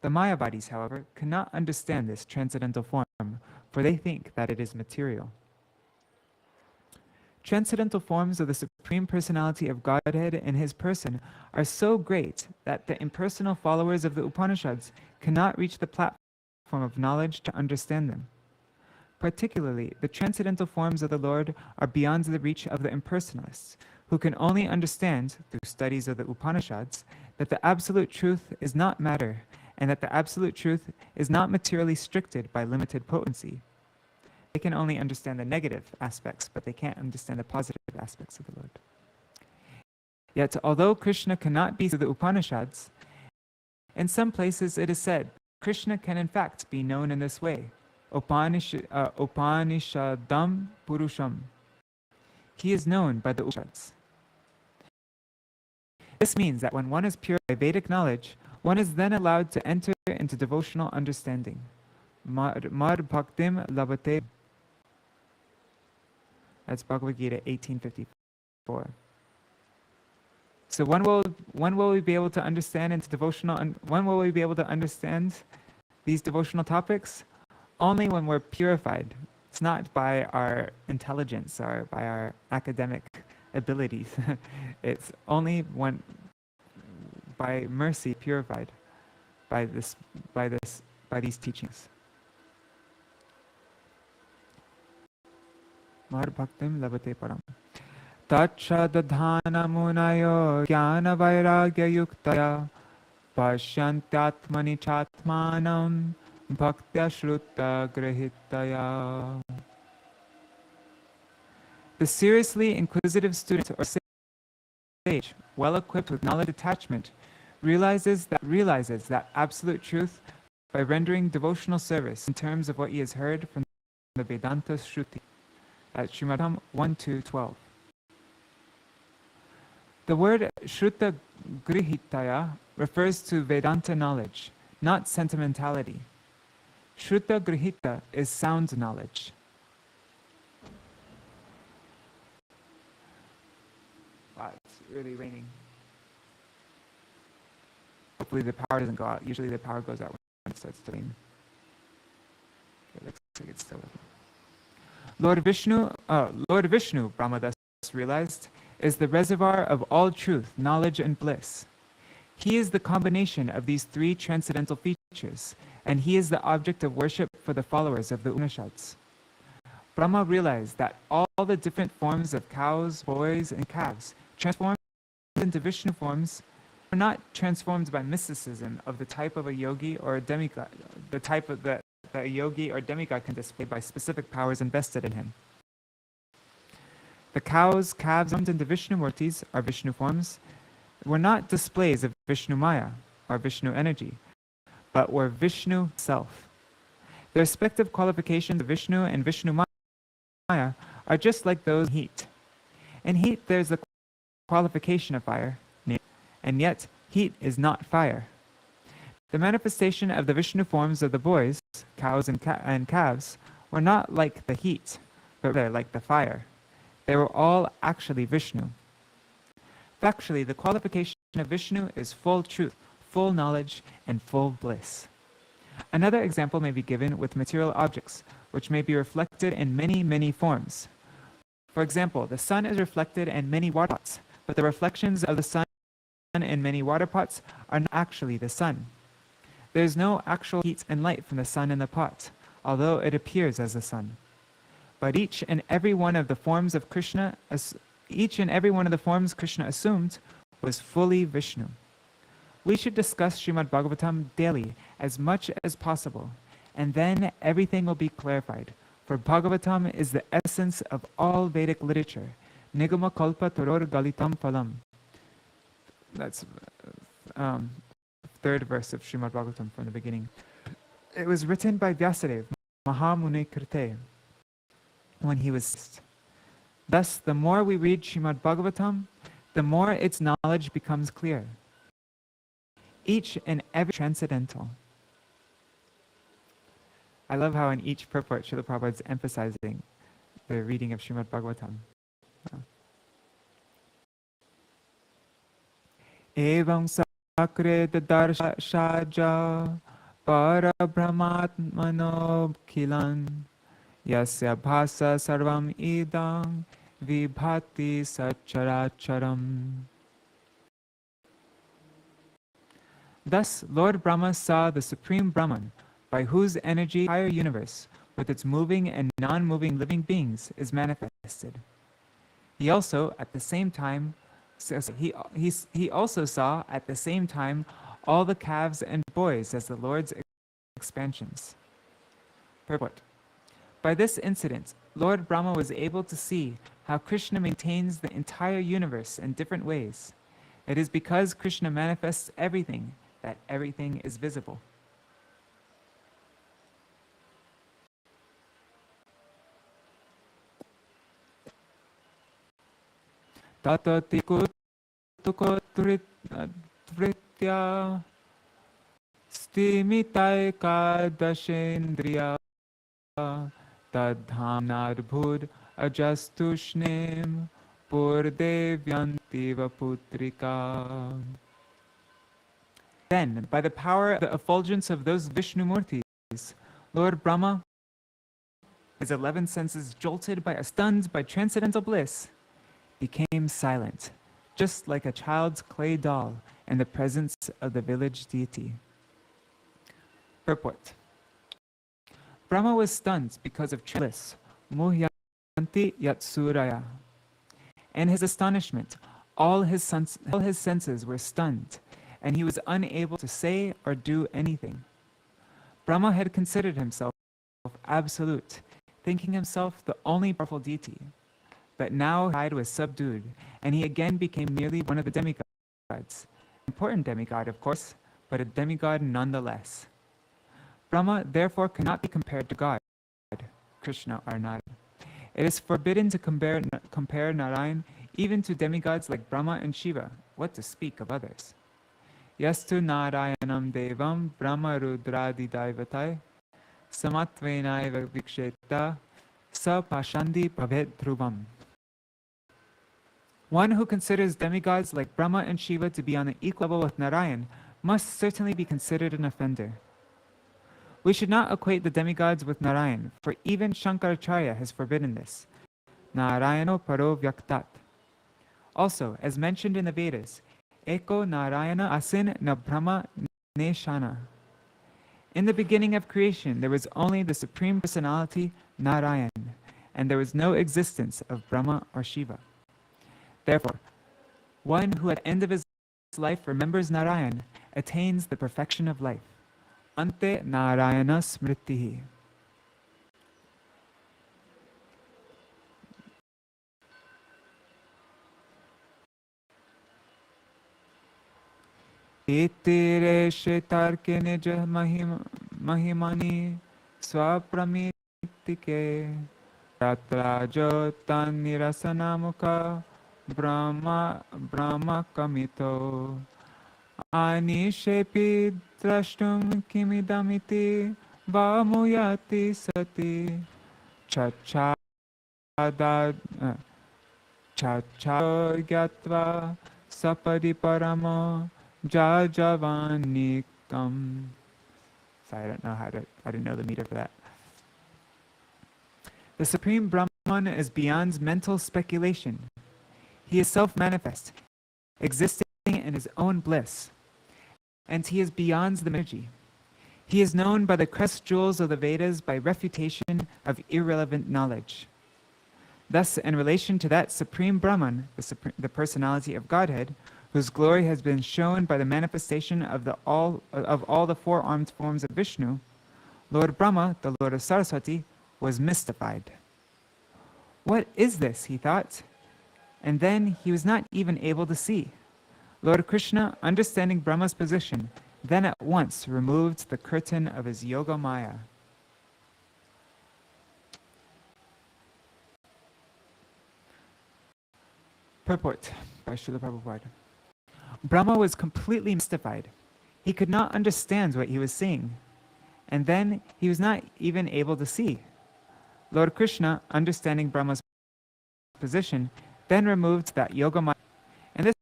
The Mayavadis, however, cannot understand this transcendental form, for they think that it is material. Transcendental forms of the Supreme Personality of Godhead in his person are so great that the impersonal followers of the Upanishads cannot reach the platform of knowledge to understand them. Particularly, the transcendental forms of the Lord are beyond the reach of the impersonalists, who can only understand, through studies of the Upanishads, that the absolute truth is not matter, and that the absolute truth is not materially restricted by limited potency. They can only understand the negative aspects, but they can't understand the positive aspects of the Lord. Yet, although Krishna cannot be through the Upanishads, in some places it is said, Krishna can in fact be known in this way. Upanishadam Purusham. He is known by the Upanishads. This means that when one is pure by Vedic knowledge, one is then allowed to enter into devotional understanding. Mar bhaktim labate. That's Bhagavad-Gita 1854. So when will we be able to understand into devotional? When will we be able to understand these devotional topics? Only when we're purified. It's not by our intelligence or by our academic abilities. It's only when by mercy purified by these teachings. Mar bhaktim labate param. Tachadadhana munayo jnana vairagya yuktaya pasyantyatmani chatmanam bhaktya shruta grahitaya. The seriously inquisitive student or sage, well equipped with knowledge attachment, realizes that absolute truth by rendering devotional service in terms of what he has heard from the Vedanta Shruti. At Śrīmad-Bhāgavatam 1-12. The word Shruta Grihitaya refers to Vedanta knowledge, not sentimentality. Shruta Grihita is sound knowledge. Wow, it's really raining. Hopefully the power doesn't go out. Usually the power goes out when it starts to rain. It looks like it's still open. Lord Vishnu, Brahmā thus realized, is the reservoir of all truth, knowledge, and bliss. He is the combination of these three transcendental features, and he is the object of worship for the followers of the Upanishads. Brahmā realized that all the different forms of cows, boys, and calves transformed into Vishnu forms were not transformed by mysticism of the type of a yogi or a demigod, the type of that a yogi or demigod can display by specific powers invested in him. The cows, calves, and the Vishnu Murtis, or Vishnu forms, were not displays of Vishnu Maya, or Vishnu energy, but were Vishnu self. The respective qualifications of Vishnu and Vishnu Maya are just like those in heat. In heat, there's the qualification of fire, and yet heat is not fire. The manifestation of the Vishnu forms of the boys, cows, and calves were not like the heat, but rather like the fire. They were all actually Vishnu. Factually, the qualification of Vishnu is full truth, full knowledge, and full bliss. Another example may be given with material objects, which may be reflected in many, many forms. For example, the sun is reflected in many water pots, but the reflections of the sun in many water pots are not actually the sun. There is no actual heat and light from the sun in the pot, although it appears as the sun. But each and every one of the forms Krishna assumed was fully Vishnu. We should discuss Śrīmad-Bhāgavatam daily as much as possible, and then everything will be clarified. For Bhagavatam is the essence of all Vedic literature. Nigama kalpa toror galitam phalam. That's third verse of Śrīmad-Bhāgavatam from the beginning. It was written by Vyasadeva, Mahamuni Krite, when he was. Thus, the more we read Śrīmad-Bhāgavatam, the more its knowledge becomes clear. Each and every transcendental. I love how in each purport Śrīla Prabhupāda is emphasizing the reading of Śrīmad-Bhāgavatam. Evam sakre darshaja para brahmatmano kilan yasya bhasa sarvam idam vibhati sacharacharam. Thus, Lord Brahma saw the Supreme Brahman, by whose energy the entire universe with its moving and non-moving living beings is manifested. He also at the same time all the calves and boys as the Lord's expansions. Purport. By this incident, Lord Brahma was able to see how Krishna maintains the entire universe in different ways. It is because Krishna manifests everything that everything is visible. Tatati kutukotritya stimitai kadashendriya tadhamnadbhud ajastushnim purdevyantiva putrika. Then, by the power of the effulgence of those Vishnu Murtis, Lord Brahma, his 11 senses stunned by transcendental bliss, became silent, just like a child's clay doll in the presence of the village deity. Purport. Brahma was stunned because of bliss, muhyanti yatsuraya. In his astonishment, all his senses were stunned, and he was unable to say or do anything. Brahma had considered himself absolute, thinking himself the only powerful deity. But now his pride was subdued, and he again became merely one of the demigods. Important demigod, of course, but a demigod nonetheless. Brahma therefore cannot be compared to God, Krishna or Narayan. It is forbidden to compare Narayan even to demigods like Brahma and Shiva, what to speak of others. Yastu Narayanam Devam Brahma Rudradi Daivatai Samatvenaiva Viksheta Sa Pashandi Bhavet Dhruvam. One who considers demigods like Brahma and Shiva to be on an equal level with Narayan must certainly be considered an offender. We should not equate the demigods with Narayan, for even Shankaracharya has forbidden this. Narayano paro vyaktat. Also, as mentioned in the Vedas, Eko Narayana asin na Brahma ne shana. In the beginning of creation, there was only the Supreme Personality, Narayan, and there was no existence of Brahma or Shiva. Therefore, one who at the end of his life remembers Narayan attains the perfection of life. Ante Narayana Smritihi. Itire shetarke nija mahimani swapramitike ratrajo tan nirasanamuka Brahma kamito anishepi drashtum kimidamiti vamuyati sati chachagyatva sapadi paramo jajavanikam. Sorry, I didn't know the meter for that. The Supreme Brahman is beyond mental speculation. He is self-manifest, existing in his own bliss, and he is beyond the energy. He is known by the crest jewels of the Vedas by refutation of irrelevant knowledge. Thus, in relation to that Supreme Brahman, the personality of Godhead, whose glory has been shown by the manifestation of all the four-armed forms of Vishnu, Lord Brahma, the Lord of Saraswati, was mystified. What is this, he thought? And then he was not even able to see. Lord Krishna, understanding Brahma's position, then at once removed the curtain of his yoga maya. Purport by Śrīla Prabhupāda. Brahma was completely mystified. He could not understand what he was seeing. And then he was not even able to see. Lord Krishna, understanding Brahma's position, then removed that yoga maya. In this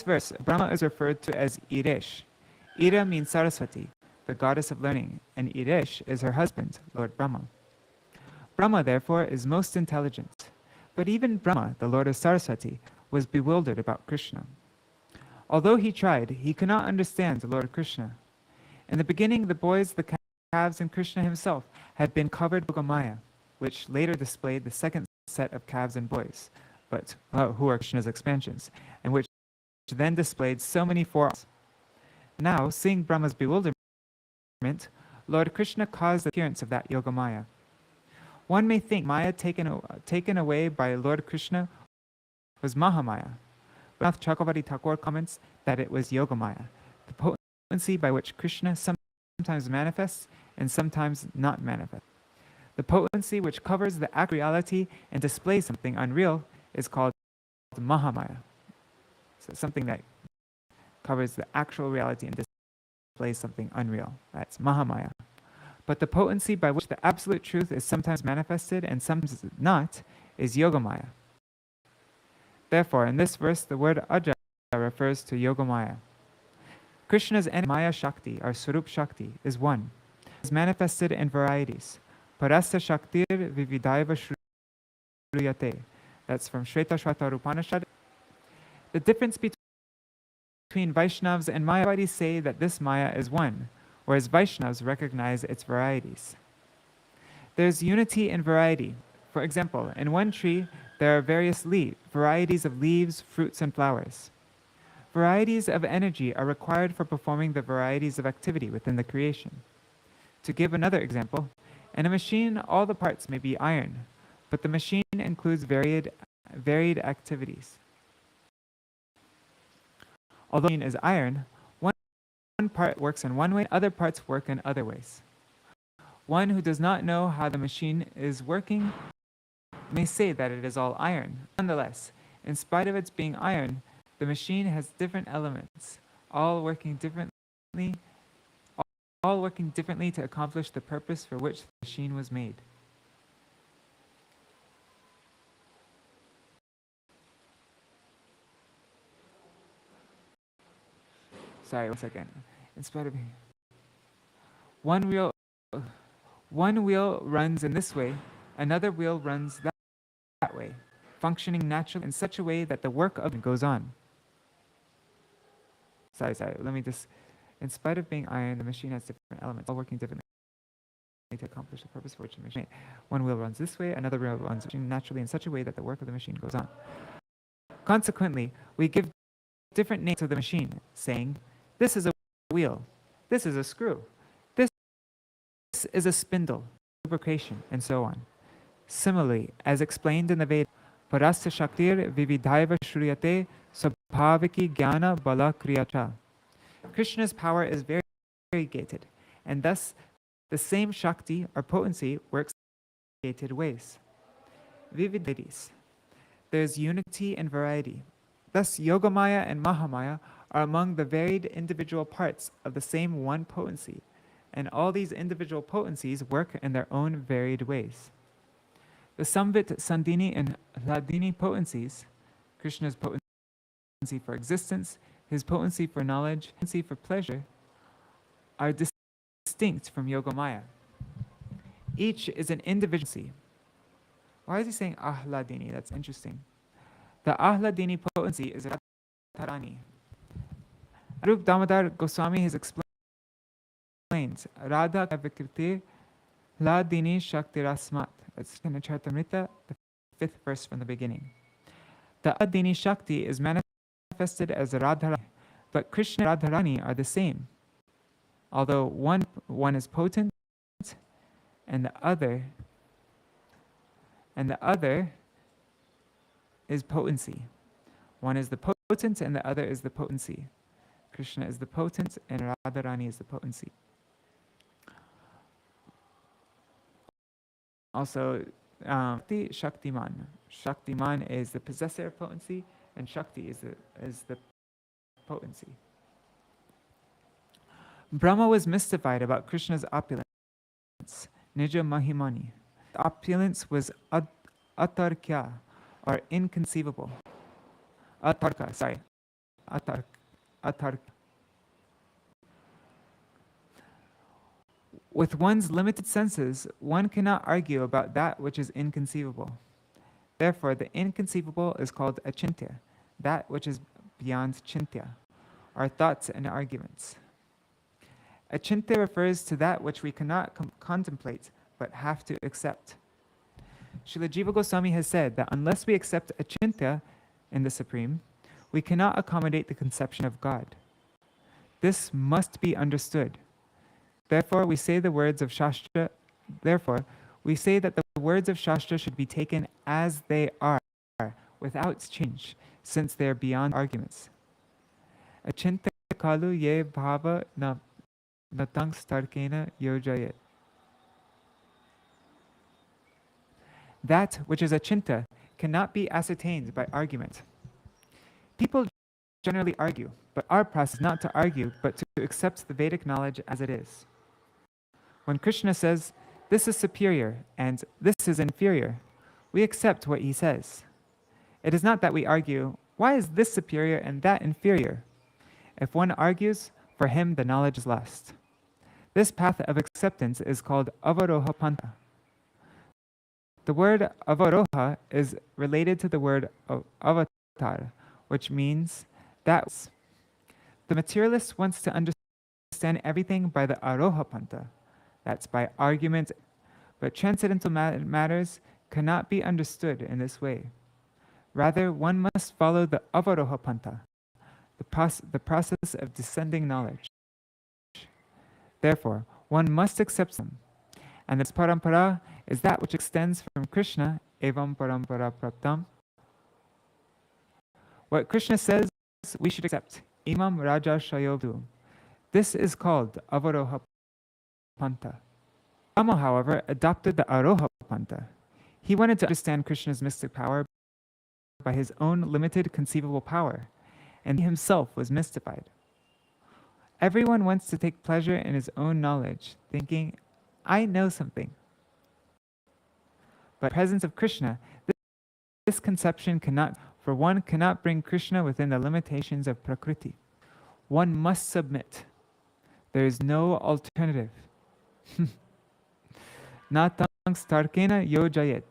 verse, Brahma is referred to as Irish. Ira means Saraswati, the goddess of learning, and Irish is her husband, Lord Brahma. Brahma, therefore, is most intelligent. But even Brahma, the Lord of Saraswati, was bewildered about Krishna. Although he tried, he could not understand the Lord Krishna. In the beginning, the boys, the calves, and Krishna himself had been covered with Yogamaya, which later displayed the second set of calves and boys, but who are Krishna's expansions, and which then displayed so many forearms. Now, seeing Brahma's bewilderment, Lord Krishna caused the appearance of that Yogamaya. One may think Maya taken away by Lord Krishna was Mahamaya. Nath Chakravarti Thakur comments that it was Yogamaya, the potency by which Krishna sometimes manifests and sometimes not manifests. The potency which covers the actual reality and displays something unreal is called Mahamaya. So something that covers the actual reality and displays something unreal. That's Mahamaya. But the potency by which the absolute truth is sometimes manifested and sometimes not is Yogamaya. Therefore, in this verse, the word Aja refers to Yogamaya. Krishna's Maya Shakti, or Swarup Shakti, is one. It is manifested in varieties. Parasya Shaktir Vividaiva Shruyate. That's from Shvetashwata Upanishad. The difference between Vaishnavas and Mayavadis say that this Maya is one, whereas Vaishnavas recognize its varieties. There's unity in variety. For example, in one tree, there are various varieties of leaves, fruits, and flowers. Varieties of energy are required for performing the varieties of activity within the creation. To give another example, in a machine, all the parts may be iron, but the machine includes varied activities. Although the machine is iron, one part works in one way, other parts work in other ways. One who does not know how the machine is working may say that it is all iron. Nonetheless, in spite of its being iron, the machine has different elements, all working differently to accomplish the purpose for which the machine was made. Sorry, 1 second. In spite of one wheel runs in this way, another wheel runs that way, functioning naturally in such a way that the work of it goes on. Sorry, let me just, in spite of being iron, the machine has different elements, all working differently to accomplish the purpose for which the machine is made. One wheel runs this way, another wheel runs naturally in such a way that the work of the machine goes on. Consequently, we give different names to the machine, saying, this is a wheel, this is a screw, this is a spindle, lubrication, and so on. Similarly, as explained in the Veda, Parasya Shaktir Vividaiva Shruyate Sabhaviki Jnana Bala Kriyacha. Krishna's power is variegated, and thus the same Shakti or potency works in variegated ways. Vividaities. There is unity and variety. Thus, Yogamaya and Mahamaya are among the varied individual parts of the same one potency, and all these individual potencies work in their own varied ways. The Samvit, Sandhini, and Hladini potencies, Krishna's potency for existence, his potency for knowledge, potency for pleasure, are distinct from Yogamaya. Each is an individual. Why is he saying Ahladini? That's interesting. The Ahladini potency is Radharani. Rup Damodar Goswami has explained Radha Kavikirti Hladini Shaktirasmat. That's in Charitamrita, the 5th verse from the beginning. The Ahladini Shakti is manifested as Radharani, but Krishna and Radharani are the same. Although one is potent and the other is potency. One is the potent and the other is the potency. Krishna is the potent and Radharani is the potency. Also, Shaktiman. Shaktiman is the possessor of potency, and Shakti is the potency. Brahma was mystified about Krishna's opulence, Nija Mahimani. Opulence was atarkya, or inconceivable. Atarka. With one's limited senses, one cannot argue about that which is inconceivable. Therefore, the inconceivable is called achintya, that which is beyond chintya, our thoughts and arguments. Achintya refers to that which we cannot contemplate but have to accept. Srila Jiva Goswami has said that unless we accept achintya in the Supreme, we cannot accommodate the conception of God. This must be understood. Therefore, we say that the words of Shastra should be taken as they are, without change, since they are beyond arguments. Achintya kalu ye bhava natang starkena yojayet. That which is achintya cannot be ascertained by argument. People generally argue, but our process is not to argue, but to accept the Vedic knowledge as it is. When Krishna says, this is superior and this is inferior, we accept what he says. It is not that we argue, why is this superior and that inferior? If one argues, for him the knowledge is lost. This path of acceptance is called avaroha pantha. The word avaroha is related to the word avatar, which means that the materialist wants to understand everything by the aroha pantha, that's by argument, but transcendental matters cannot be understood in this way. Rather, one must follow the avaroha pantha, the process of descending knowledge. Therefore, one must accept them. And this parampara is that which extends from Krishna, evam parampara praptam. What Krishna says, we should accept. Imam Raja Shayodu. This is called avaroha pantha. Brahmā, however, adopted the aroha pantha. He wanted to understand Krishna's mystic power by his own limited conceivable power, and he himself was mystified. Everyone wants to take pleasure in his own knowledge, thinking, I know something. But in the presence of Krishna, this conception cannot bring Krishna within the limitations of Prakriti. One must submit. There is no alternative. Natang starkena yojayet.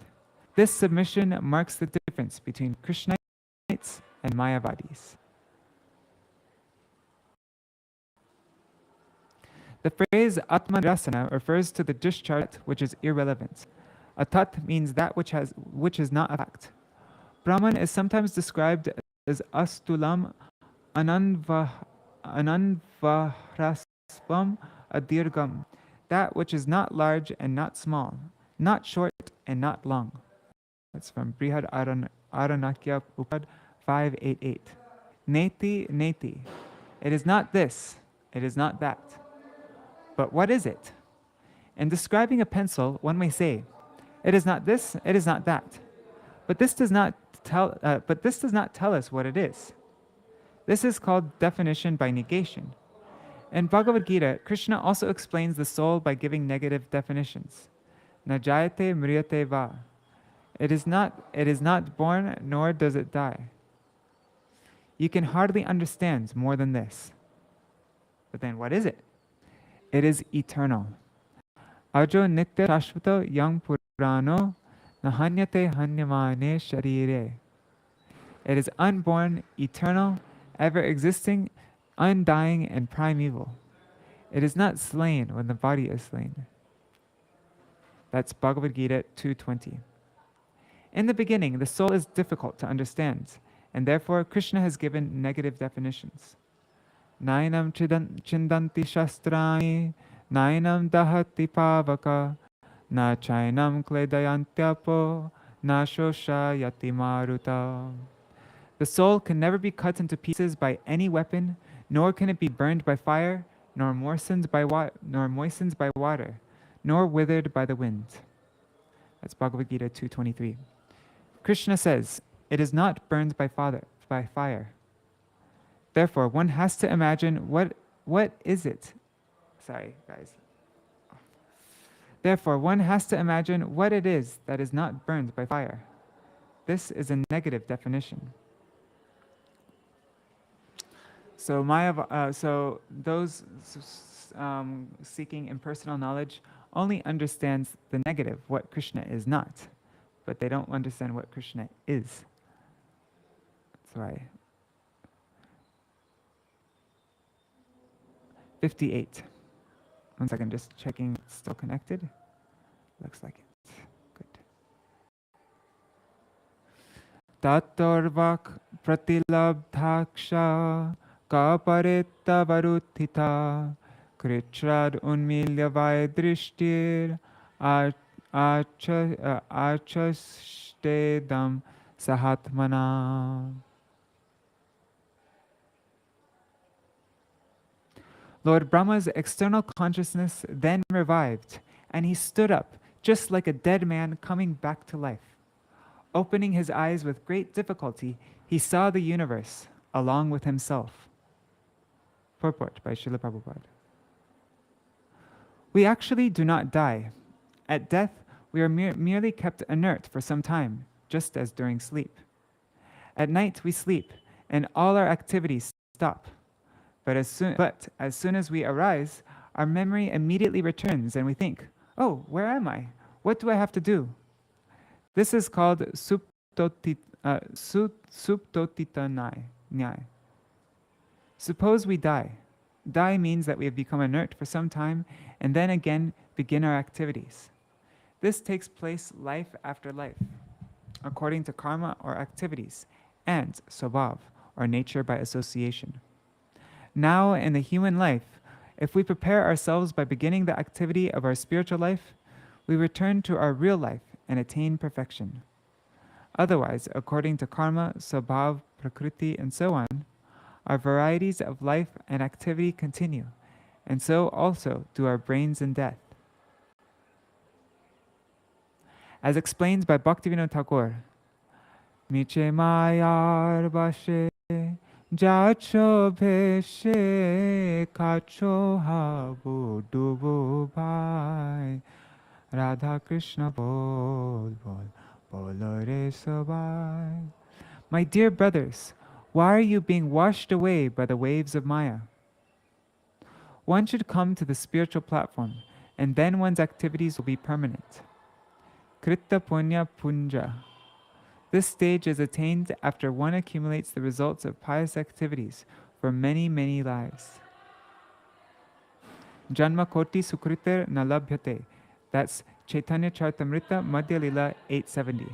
This submission marks the difference between Krishnaites and Mayavadis. The phrase Atman Rasana refers to the discharge which is irrelevant. Atat means that which is not a fact. Brahman is sometimes described as astulam ananvahraspam adirgam, that which is not large and not small, not short and not long. That's from Brihad Aranakya Upad 588. Neti, neti. It is not this, it is not that. But what is it? In describing a pencil, one may say, it is not this, it is not that. But this does not tell us what it is. This is called definition by negation. In Bhagavad-Gita, Krishna also explains the soul by giving negative definitions. Najayate mriyate va. It is not born, nor does it die. You can hardly understand more than this. But then what is it? It is eternal. Ajo nitya shashvato yang purano nahanyate hanyamane sharire. It is unborn, eternal, ever existing, undying, and primeval. It is not slain when the body is slain. That's Bhagavad Gita 2:20. In the beginning, the soul is difficult to understand, and therefore Krishna has given negative definitions. Nainam chindanti shastrani, nainam dahati pavaka, na chainam kledayantyapo, na shoshayati maruta. The soul can never be cut into pieces by any weapon, nor can it be burned by fire, nor moistened by water, nor withered by the wind. That's Bhagavad Gita 2:23. Krishna says, it is not burned by fire. Therefore, one has to imagine what is it? Sorry, guys. Therefore, one has to imagine what it is that is not burned by fire. This is a negative definition. So those seeking impersonal knowledge only understands the negative, what Krishna is not, but they don't understand what Krishna is. That's why. 58. 1 second, just checking it's still connected. Looks like it. Good. Tatorvak pratilabdhaksha kaparetta varuthita kritrad unmilya vaidrishtir achastedam sahatmana. Lord Brahma's external consciousness then revived, and he stood up, just like a dead man coming back to life. Opening his eyes with great difficulty, he saw the universe along with himself. Purport by Śrīla Prabhupāda. We actually do not die. At death, we are merely kept inert for some time, just as during sleep. At night, we sleep, and all our activities stop. But as soon as we arise, our memory immediately returns and we think, oh, where am I? What do I have to do? This is called suptotitanai. Suppose we die. Die means that we have become inert for some time and then again begin our activities. This takes place life after life, according to karma or activities, and swabhav or nature by association. Now, in the human life, if we prepare ourselves by beginning the activity of our spiritual life, we return to our real life and attain perfection. Otherwise, according to karma, swabhav, prakriti, and so on, our varieties of life and activity continue, and so also do our brains in death. As explained by Bhaktivinoda Thakur, Miche mayar bashe Jacho bheshe kacho habu dubu bhai Radha Krishna bol bolore sabai. My dear brothers, why are you being washed away by the waves of Maya? One should come to the spiritual platform, and then one's activities will be permanent. Kritta punya punja. This stage is attained after one accumulates the results of pious activities for many, many lives. Janma koti sukritir nalabhyate. That's Chaitanya Charitamrita Madhya Lila 870.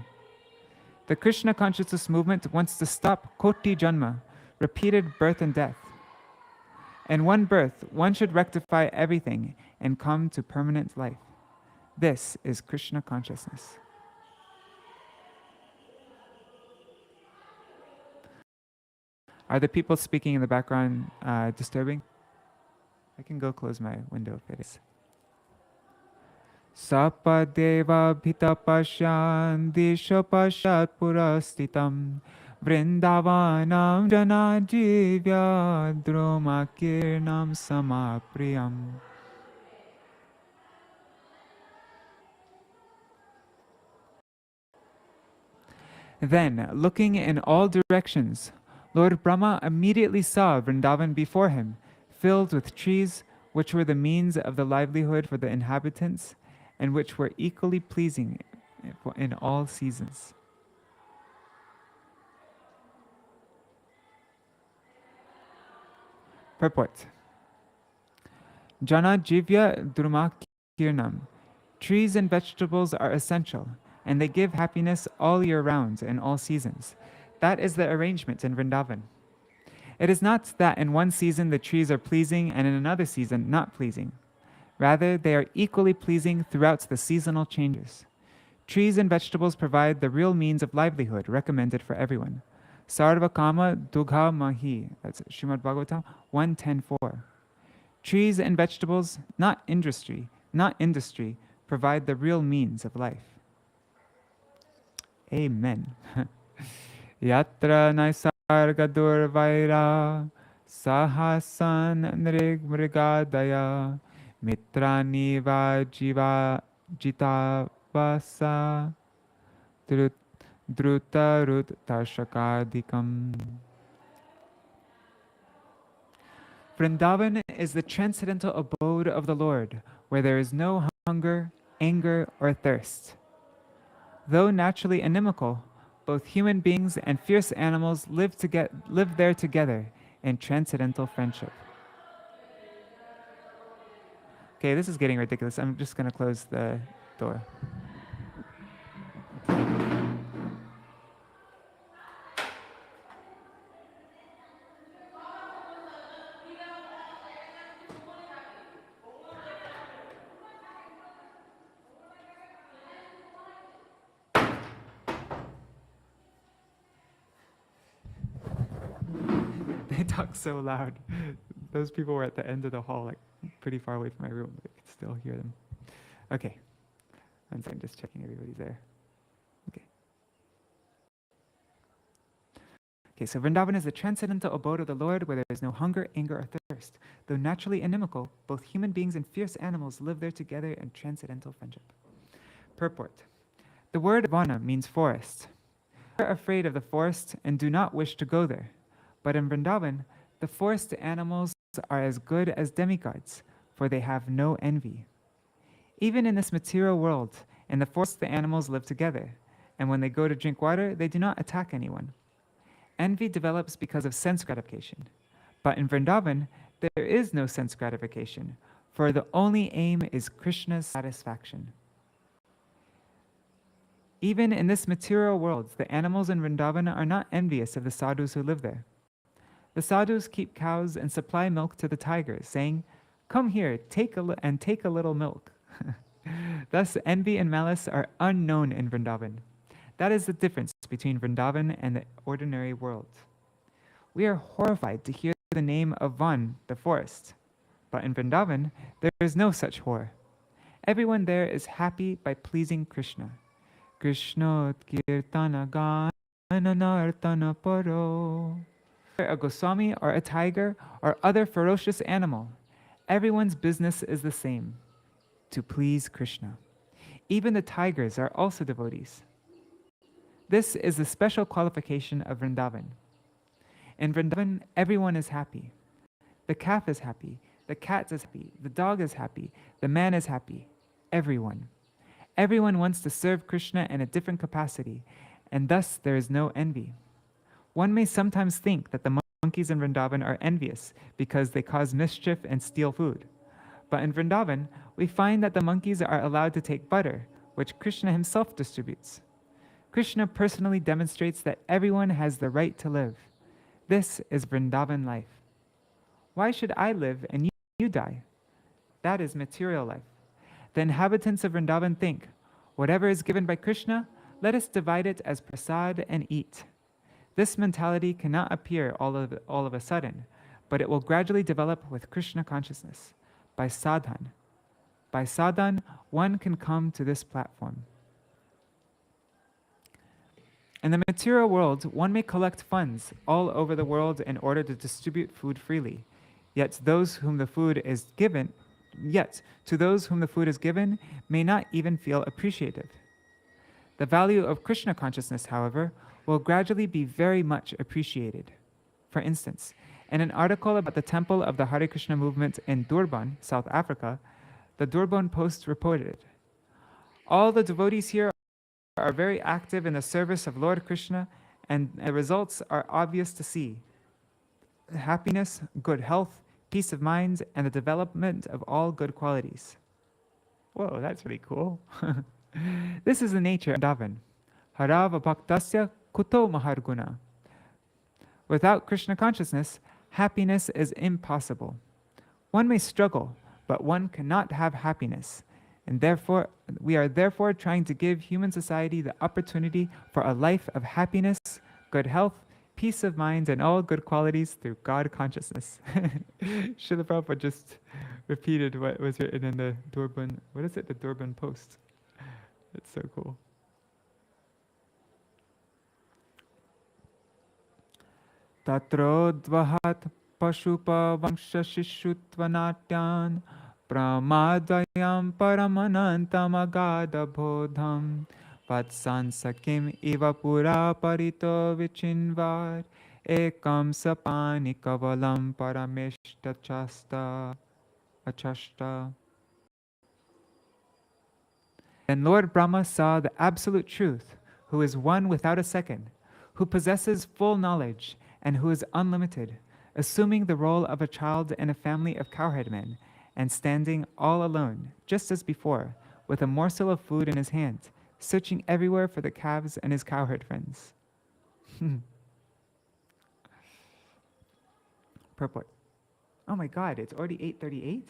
The Krishna consciousness movement wants to stop koti janma, repeated birth and death. In one birth, one should rectify everything and come to permanent life. This is Krishna consciousness. Are the people speaking in the background disturbing? I can go close my window if it is. Sapadeva bhitapasyan dishapashat purastitam vrindavanam janajivya dromakirnam samapriyam. Then, looking in all directions, Lord Brahma immediately saw Vrindavan before him, filled with trees, which were the means of the livelihood for the inhabitants, and which were equally pleasing in all seasons. Purport. Jana jivya drumakirnam. Trees and vegetables are essential, and they give happiness all year round in all seasons. That is the arrangement in Vrindavan. It is not that in one season the trees are pleasing and in another season not pleasing. Rather, they are equally pleasing throughout the seasonal changes. Trees and vegetables provide the real means of livelihood recommended for everyone. Sarva kama dugha mahi. That's Śrīmad-Bhāgavatam 1.10.4. Trees and vegetables, not industry, provide the real means of life. Amen. Yatra naisarga durvaira sahasan nrigmrigadaya mitrani vajiva jitavasa drutarut tashakadikam. Vrindavan is the transcendental abode of the Lord, where there is no hunger, anger, or thirst. Though naturally inimical, both human beings and fierce animals live there together in transcendental friendship. Okay, this is getting ridiculous. I'm just going to close the Doctor. They talk so loud. Those people were at the end of the hall, like pretty far away from my room, but I could still hear them. Okay. One second, just checking everybody's there. Okay, so Vrindavan is the transcendental abode of the Lord where there is no hunger, anger, or thirst. Though naturally inimical, both human beings and fierce animals live there together in transcendental friendship. Purport. The word vana means forest. We are afraid of the forest and do not wish to go there. But in Vrindavan, the forest animals are as good as demigods, for they have no envy. Even in this material world, in the forest the animals live together, and when they go to drink water, they do not attack anyone. Envy develops because of sense gratification. But in Vrindavan, there is no sense gratification, for the only aim is Krishna's satisfaction. Even in this material world, the animals in Vrindavan are not envious of the sadhus who live there. The sadhus keep cows and supply milk to the tigers, saying, "Come here, take a little milk." Thus, envy and malice are unknown in Vrindavan. That is the difference between Vrindavan and the ordinary world. We are horrified to hear the name of Van, the forest. But in Vrindavan, there is no such horror. Everyone there is happy by pleasing Krishna. Krishna kirtana gana nartana paro. A Goswami or a tiger or other ferocious animal, everyone's business is the same, to please Krishna. Even the tigers are also devotees. This is the special qualification of Vrindavan. In Vrindavan, everyone is happy. The calf is happy, the cat is happy, the dog is happy, the man is happy, everyone. Everyone wants to serve Krishna in a different capacity, and thus there is no envy. One may sometimes think that the monkeys in Vrindavan are envious because they cause mischief and steal food. But in Vrindavan, we find that the monkeys are allowed to take butter, which Krishna himself distributes. Krishna personally demonstrates that everyone has the right to live. This is Vrindavan life. Why should I live and you die? That is material life. The inhabitants of Vrindavan think, whatever is given by Krishna, let us divide it as prasad and eat. This mentality cannot appear all of a sudden, but it will gradually develop with Krishna consciousness, by sadhan. By sadhan, one can come to this platform. In the material world, one may collect funds all over the world in order to distribute food freely. Yet to those whom the food is given may not even feel appreciative. The value of Krishna consciousness, however, will gradually be very much appreciated. For instance, in an article about the temple of the Hare Krishna movement in Durban, South Africa, the Durban Post reported, "All the devotees here are very active in the service of Lord Krishna, and the results are obvious to see. Happiness, good health, peace of mind, and the development of all good qualities." Whoa, that's really cool. This is the nature of Vrindavan. Harava bhaktasya kuto maharguna. Without Krishna consciousness, happiness is impossible. One may struggle, but one cannot have happiness. And therefore, we are therefore trying to give human society the opportunity for a life of happiness, good health, peace of mind, and all good qualities through God consciousness. Śrīla Prabhupāda just repeated what was written in the Durban, the Durban Post. It's so cool. Tatrodvahat pashupa vamsha shishutvanatyan pramadayam paramanantam agada bodham vatsansakim iva pura parito vichinvar ekam sapani kavalam parameshta achashta. Then Lord Brahma saw the absolute truth, who is one without a second, who possesses full knowledge, and who is unlimited, assuming the role of a child in a family of cowherd men, and standing all alone, just as before, with a morsel of food in his hand, searching everywhere for the calves and his cowherd friends. Purport. Oh my God, it's already 8:38?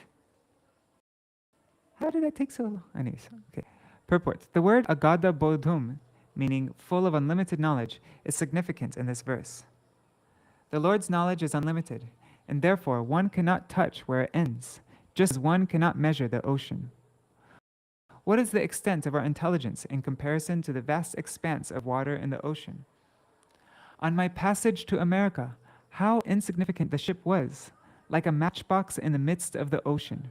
How did that take so long? Anyways, okay. Purport. The word agada bodhum, meaning full of unlimited knowledge, is significant in this verse. The Lord's knowledge is unlimited, and therefore one cannot touch where it ends, just as one cannot measure the ocean. What is the extent of our intelligence in comparison to the vast expanse of water in the ocean? On my passage to America, how insignificant the ship was, like a matchbox in the midst of the ocean.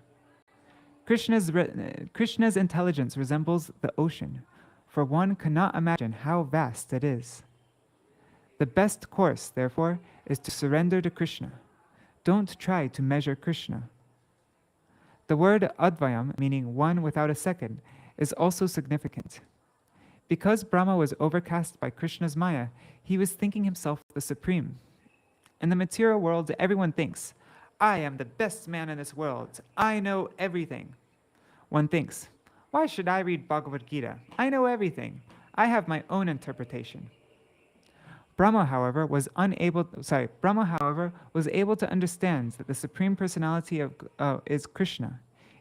Krishna's intelligence resembles the ocean, for one cannot imagine how vast it is. The best course, therefore, is to surrender to Krishna. Don't try to measure Krishna. The word advayam, meaning one without a second, is also significant. Because Brahma was overcast by Krishna's Maya, he was thinking himself the supreme. In the material world, everyone thinks, I am the best man in this world. I know everything. One thinks, why should I read Bhagavad-Gita? I know everything. I have my own interpretation. Brahma, however, was able to understand that the Supreme Personality is Krishna,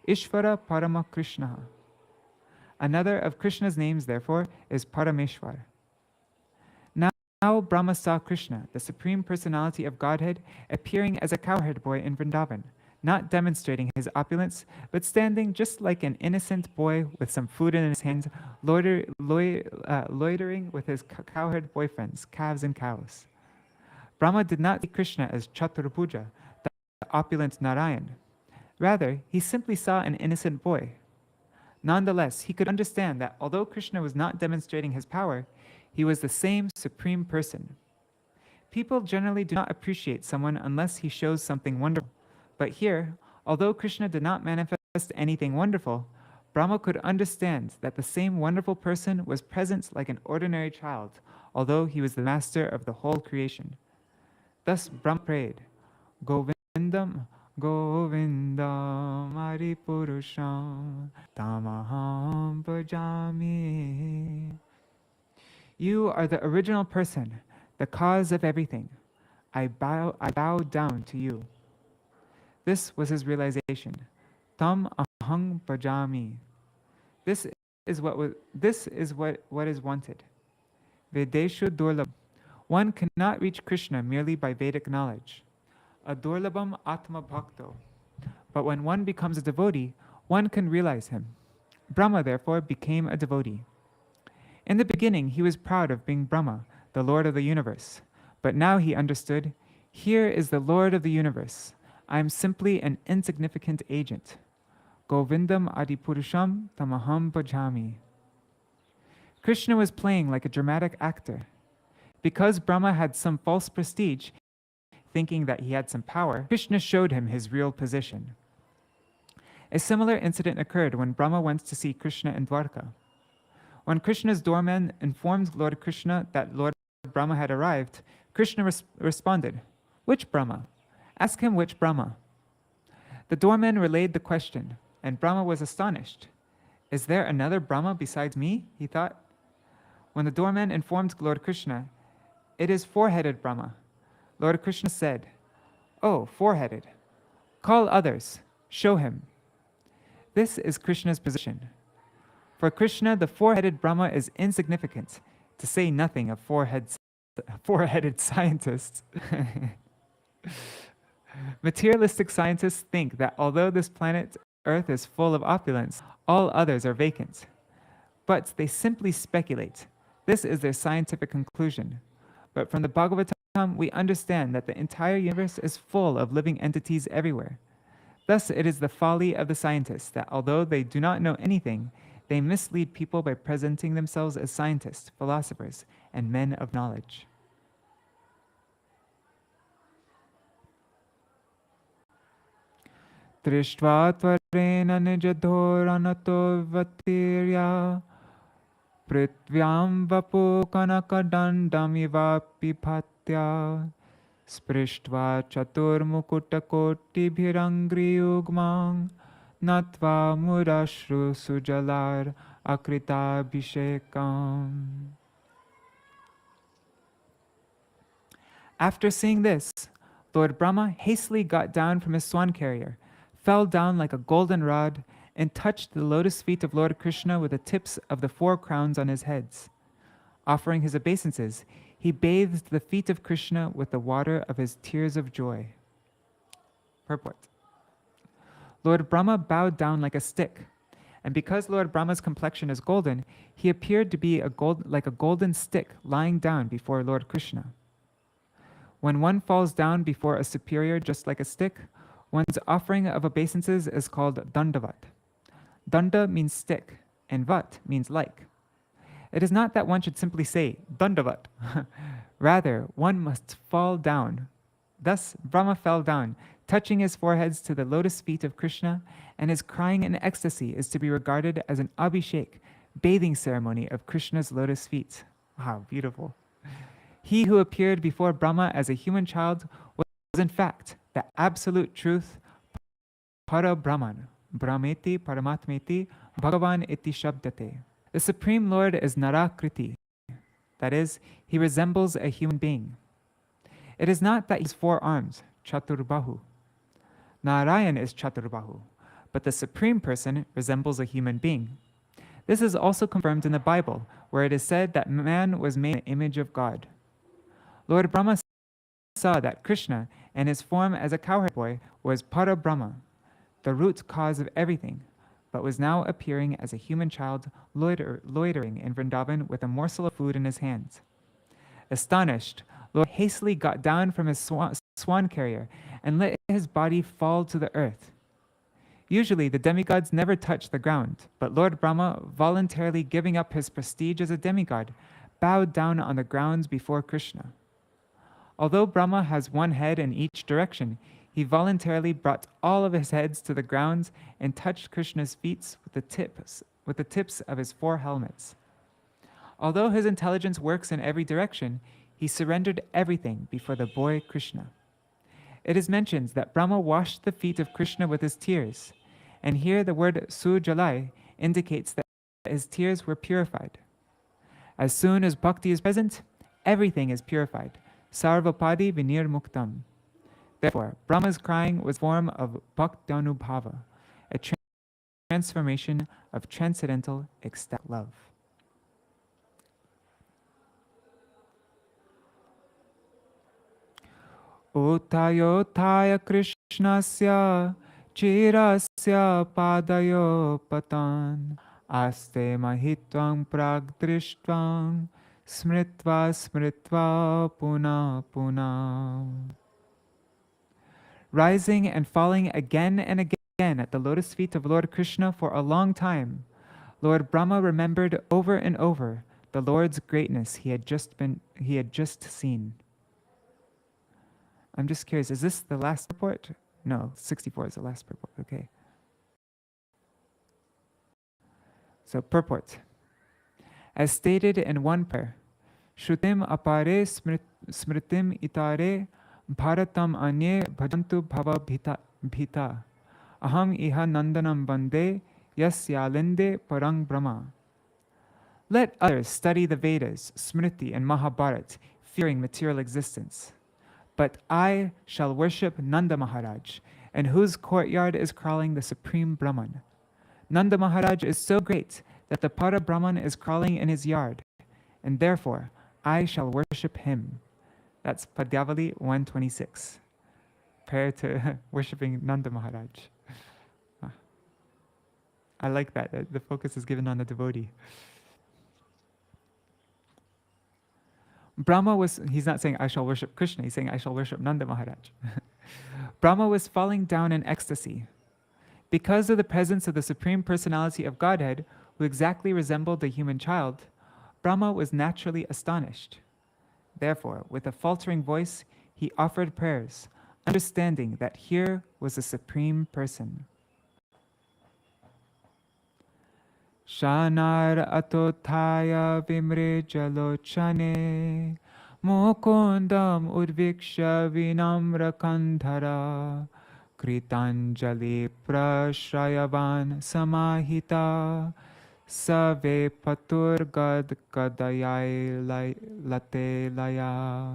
Ishvara Parama Krishna. Another of Krishna's names, therefore, is Parameshwar. Now Brahma saw Krishna, the Supreme Personality of Godhead, appearing as a cowherd boy in Vrindavan, not demonstrating his opulence, but standing just like an innocent boy with some food in his hands, loitering with his cowherd boyfriends, calves and cows. Brahma did not see Krishna as Chaturabhuja, the opulent Narayan. Rather, he simply saw an innocent boy. Nonetheless, he could understand that although Krishna was not demonstrating his power, he was the same Supreme Person. People generally do not appreciate someone unless he shows something wonderful. But here, although Krishna did not manifest anything wonderful, Brahma could understand that the same wonderful person was present like an ordinary child, although he was the master of the whole creation. Thus Brahma prayed, Govindam, Govindam, Aripurusham, Tamaham Bhajami. You are the original person, the cause of everything. I bow down to you. This was his realization. Tam ahang bhajami. This is what is wanted. Vedeshu durlabham. One cannot reach Krishna merely by Vedic knowledge. Adurlabham atma bhakto. But when one becomes a devotee, one can realize him. Brahma, therefore, became a devotee. In the beginning, he was proud of being Brahma, the Lord of the universe. But now he understood, here is the Lord of the universe. I am simply an insignificant agent. Govindam Adipurusham Tamaham Bhajami. Krishna was playing like a dramatic actor. Because Brahma had some false prestige, thinking that he had some power, Krishna showed him his real position. A similar incident occurred when Brahma went to see Krishna in Dwarka. When Krishna's doorman informed Lord Krishna that Lord Brahma had arrived, Krishna responded, which Brahma? Ask him which Brahma. The doorman relayed the question, and Brahma was astonished. Is there another Brahma besides me? He thought. When the doorman informed Lord Krishna, it is four-headed Brahma. Lord Krishna said, oh, four-headed. Call others. Show him. This is Krishna's position. For Krishna, the four-headed Brahma is insignificant, to say nothing of four-headed scientists. Materialistic scientists think that although this planet Earth is full of opulence, all others are vacant. But they simply speculate. This is their scientific conclusion. But from the Bhagavatam, we understand that the entire universe is full of living entities everywhere. Thus, it is the folly of the scientists that although they do not know anything, they mislead people by presenting themselves as scientists, philosophers, and men of knowledge. Trishtva tvarena nijadhoranato vatirya pritvyam vapu kanakadandam ivapi bhatya sprishtva chatur mukutta koti bhirangri yugmang natva murashru sujalar akrita bhishekam. After seeing this, Lord Brahma hastily got down from his swan carrier, fell down like a golden rod, and touched the lotus feet of Lord Krishna with the tips of the 4 crowns on his heads. Offering his obeisances, he bathed the feet of Krishna with the water of his tears of joy. Purport. Lord Brahma bowed down like a stick, and because Lord Brahma's complexion is golden, he appeared to be like a golden stick lying down before Lord Krishna. When one falls down before a superior just like a stick, one's offering of obeisances is called dandavat. Danda means stick, and vat means like. It is not that one should simply say dandavat. Rather, one must fall down. Thus, Brahma fell down, touching his foreheads to the lotus feet of Krishna, and his crying in ecstasy is to be regarded as an abhishek, bathing ceremony of Krishna's lotus feet. Wow, beautiful. He who appeared before Brahma as a human child was in fact the absolute truth, Para Brahman, Brahmeti Paramatmeti, Bhagavan iti shabdate. The Supreme Lord is Narakriti, that is, he resembles a human being. It is not that he has 4 arms, Chaturbahu. Narayan is Chaturbahu, but the Supreme Person resembles a human being. This is also confirmed in the Bible, where it is said that man was made in the image of God. Lord Brahma saw that Krishna, in his form as a cowherd boy, was Para Brahma, the root cause of everything, but was now appearing as a human child loitering in Vrindavan with a morsel of food in his hands. Astonished, Lord hastily got down from his swan carrier and let his body fall to the earth. Usually, the demigods never touch the ground, but Lord Brahma, voluntarily giving up his prestige as a demigod, bowed down on the ground before Krishna. Although Brahma has 1 head in each direction, he voluntarily brought all of his heads to the ground and touched Krishna's feet with the tips of his 4 helmets. Although his intelligence works in every direction, he surrendered everything before the boy Krishna. It is mentioned that Brahma washed the feet of Krishna with his tears, and here the word sujalai indicates that his tears were purified. As soon as bhakti is present, everything is purified. Sarvapadi vinir muktam. Therefore, Brahma's crying was a form of bhaktanubhava, a transformation of transcendental ecstatic love. Utayotaya Krishnasya Chirasya Padayo Patan Aste Mahitvam Pragdrishtvam Smritva Smritva Puna Puna. Rising and falling again and again at the lotus feet of Lord Krishna for a long time, Lord Brahma remembered over and over the Lord's greatness he had just seen. I'm just curious, is this the last purport? No, 64 is the last purport, okay. So, purport. As stated in one prayer, Shrutim apare smritim itare bharatam anye bhajantu bhava bhita aham iha nandanam bande yasyalinde parang brahma. Let others study the Vedas, Smriti, and Mahabharata, fearing material existence. But I shall worship Nanda Maharaj, in whose courtyard is crawling the Supreme Brahman. Nanda Maharaj is so great that the Para Brahman is crawling in his yard, and therefore I shall worship him. That's Padyavali 126. Prayer to worshiping Nanda Maharaj. I like that. The focus is given on the devotee. He's not saying I shall worship Krishna, he's saying I shall worship Nanda Maharaj. Brahma was falling down in ecstasy. Because of the presence of the Supreme Personality of Godhead, who exactly resembled a human child, Brahma was naturally astonished. Therefore, with a faltering voice, he offered prayers, understanding that here was the Supreme Person. Shanar atothaya vimre jalochane mukundam udviksha vinamra kandhara Kritanjali prashrayavan samahita Save patur gad gadayai late laya.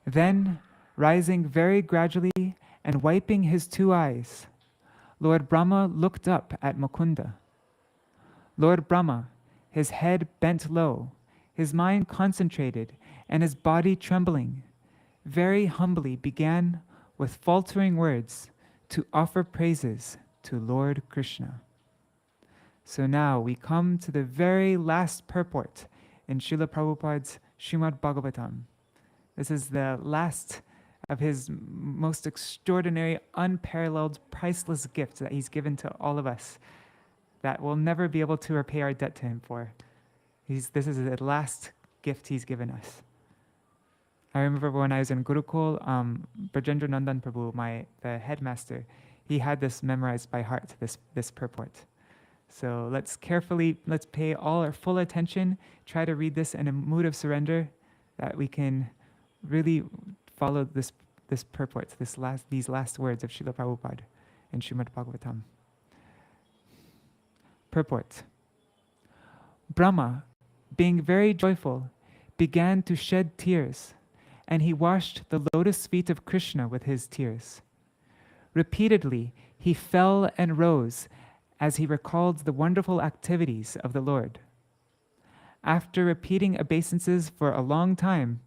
Then, rising very gradually and wiping his two eyes, Lord Brahma looked up at Mukunda. Lord Brahma, his head bent low, his mind concentrated, and his body trembling, very humbly began with faltering words to offer praises to Lord Krishna. So now we come to the very last purport in Śrīla Prabhupāda's Śrīmad-Bhāgavatam. This is the last of his most extraordinary, unparalleled, priceless gift that he's given to all of us that we'll never be able to repay our debt to him for. This is the last gift he's given us. I remember when I was in Gurukul, Brajendra Nandan Prabhu, the headmaster, he had this memorized by heart, this purport. So let's pay all our full attention, try to read this in a mood of surrender, that we can really follow this purport, these last words of Śrīla Prabhupāda in Śrīmad-Bhāgavatam. Purport. Brahma, being very joyful, began to shed tears, and he washed the lotus feet of Krishna with his tears. Repeatedly, he fell and rose as he recalled the wonderful activities of the Lord. After repeating obeisances for a long time,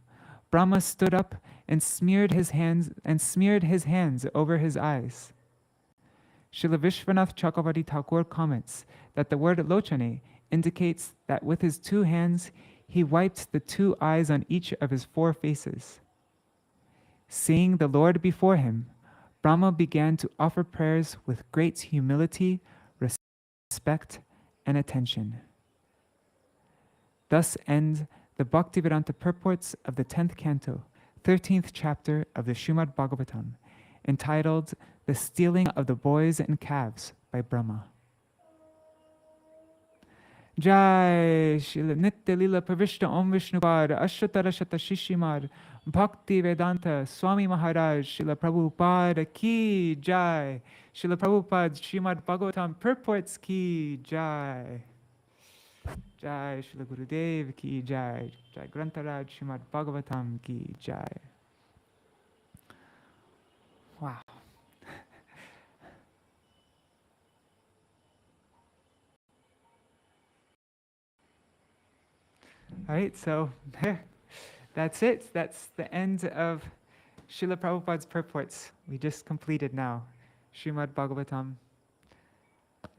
Brahma stood up and smeared his hands over his eyes. Srila Vishwanath Chakravarti Thakur comments that the word lochane indicates that with his two hands he wiped the two eyes on each of his four faces. Seeing the Lord before him, Brahma began to offer prayers with great humility, respect, and attention. Thus end the Bhaktivedanta purports of the 10th canto, 13th chapter of the Śrīmad-Bhāgavatam, entitled The Stealing of the Boys and Calves by Brahma. Jai Śrīla Nitya Lila Pravishta Om Vishnupāda Ashtatara Shata Shishimad Bhakti Vedanta Swami Maharaj Śrīla Prabhupāda Ki Jai. Śrīla Prabhupāda's Śrīmad-Bhāgavatam purports Ki Jai. Jai Śrīla Gurudev Ki Jai. Jai Grantaraj Śrīmad-Bhāgavatam Ki Jai. Wow. All right, so that's it. That's the end of Śrīla Prabhupāda's purports. We just completed now Śrīmad-Bhāgavatam.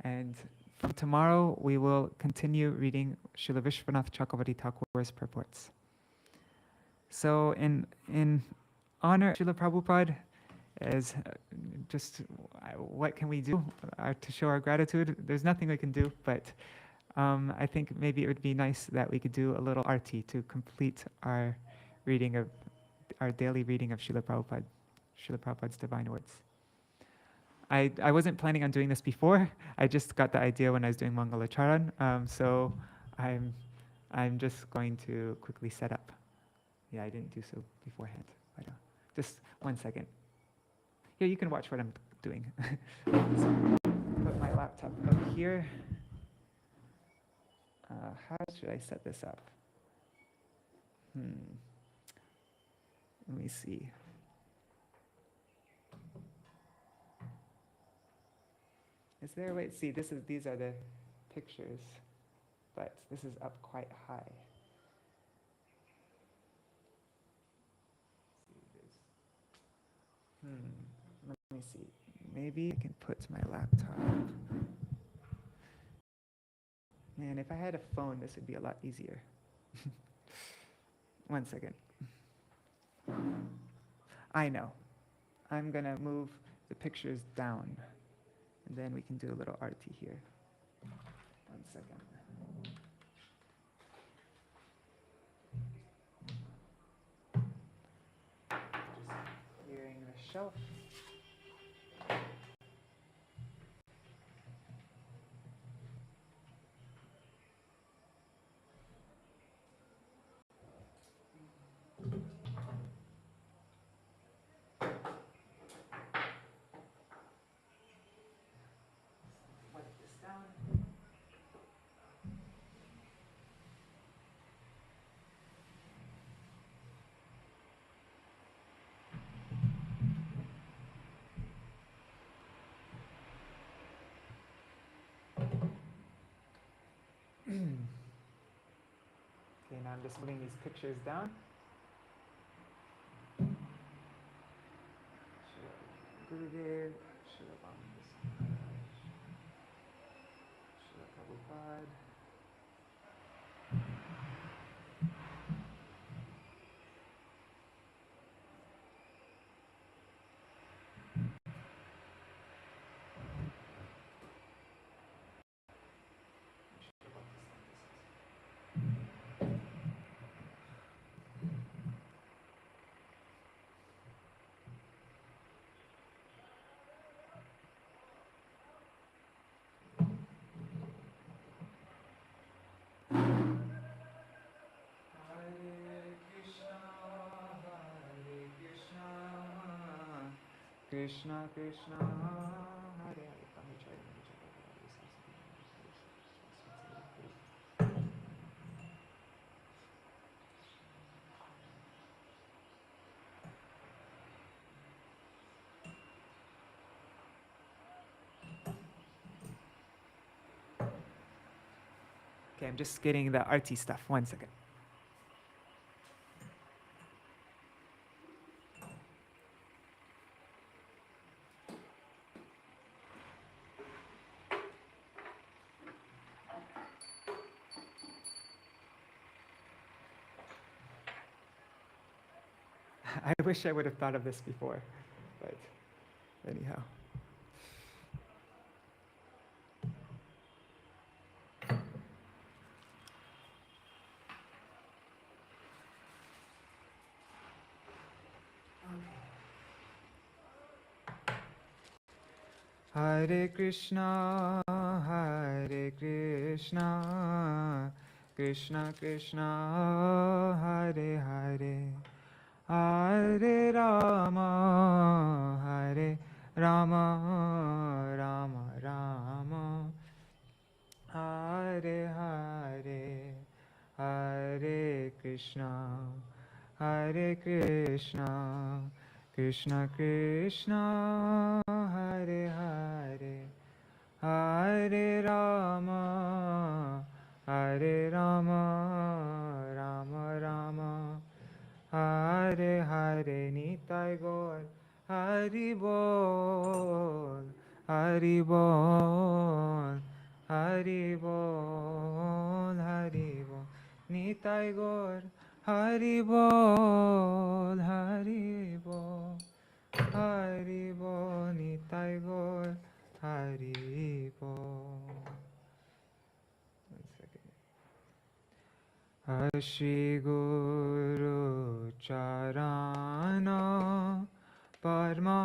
And from tomorrow, we will continue reading Srila Vishwanath Chakravarti Thakur's purports. So in honor of Śrīla Prabhupada, as just what can we do to show our gratitude? There's nothing we can do, but I think maybe it would be nice that we could do a little arti to complete our daily reading of Śrīla Prabhupada's divine words. I wasn't planning on doing this before. I just got the idea when I was doing Mangalacharan. So I'm just going to quickly set up. Yeah, I didn't do so beforehand. But, just 1 second. Here, you can watch what I'm doing. Put my laptop up here. How should I set this up? Let me see. Is there a way? See, these are the pictures, but this is up quite high. Let me see. Maybe I can put my laptop. Man, if I had a phone, this would be a lot easier. 1 second. I know. I'm gonna move the pictures down, and then we can do a little arti here. 1 second. Just clearing the shelf. Okay, now I'm just putting these pictures down. Gurudev, Śrīla Prabhupāda. Krishna Krishna Hare Hare. Okay, I'm just getting the artsy stuff. 1 second. I wish I would have thought of this before, but anyhow. Hare Krishna, Krishna Krishna, Hare Hare, Hare Rama, Rama Rama, Hare Hare, Hare Krishna, Krishna Krishna, Hare Hare, Hare Rama, Rama Rama, Hare Hare. Nitai Gaur, Haribol, Haribol, Haribol, Haribol. Nitai Gaur, Haribol, Haribol, Haribol, Nitai Gaur, Haribol. 1 second. Shri Guru Charana Parma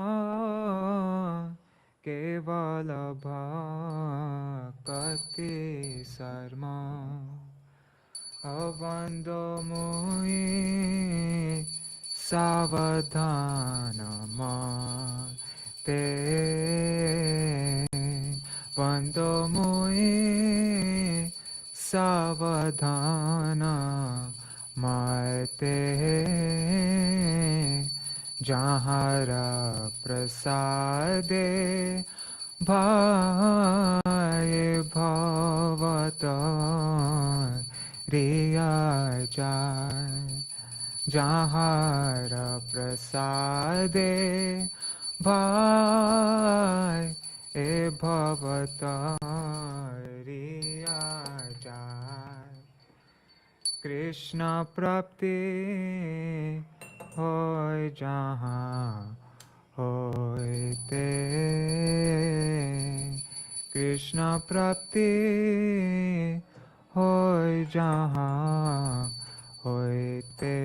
Kevala Bhakti Sarma Avando Mui Savadhana Mate Vando Mui Savadhana Mate Jahara Prasade Bhaye Bhavata Riya Jai Jahara Prasade Bhaye Bhavata Riya Jai Krishna Prapti Hoy Jahan Hoyte Krishna Prapti Hoy Jahan Hoyte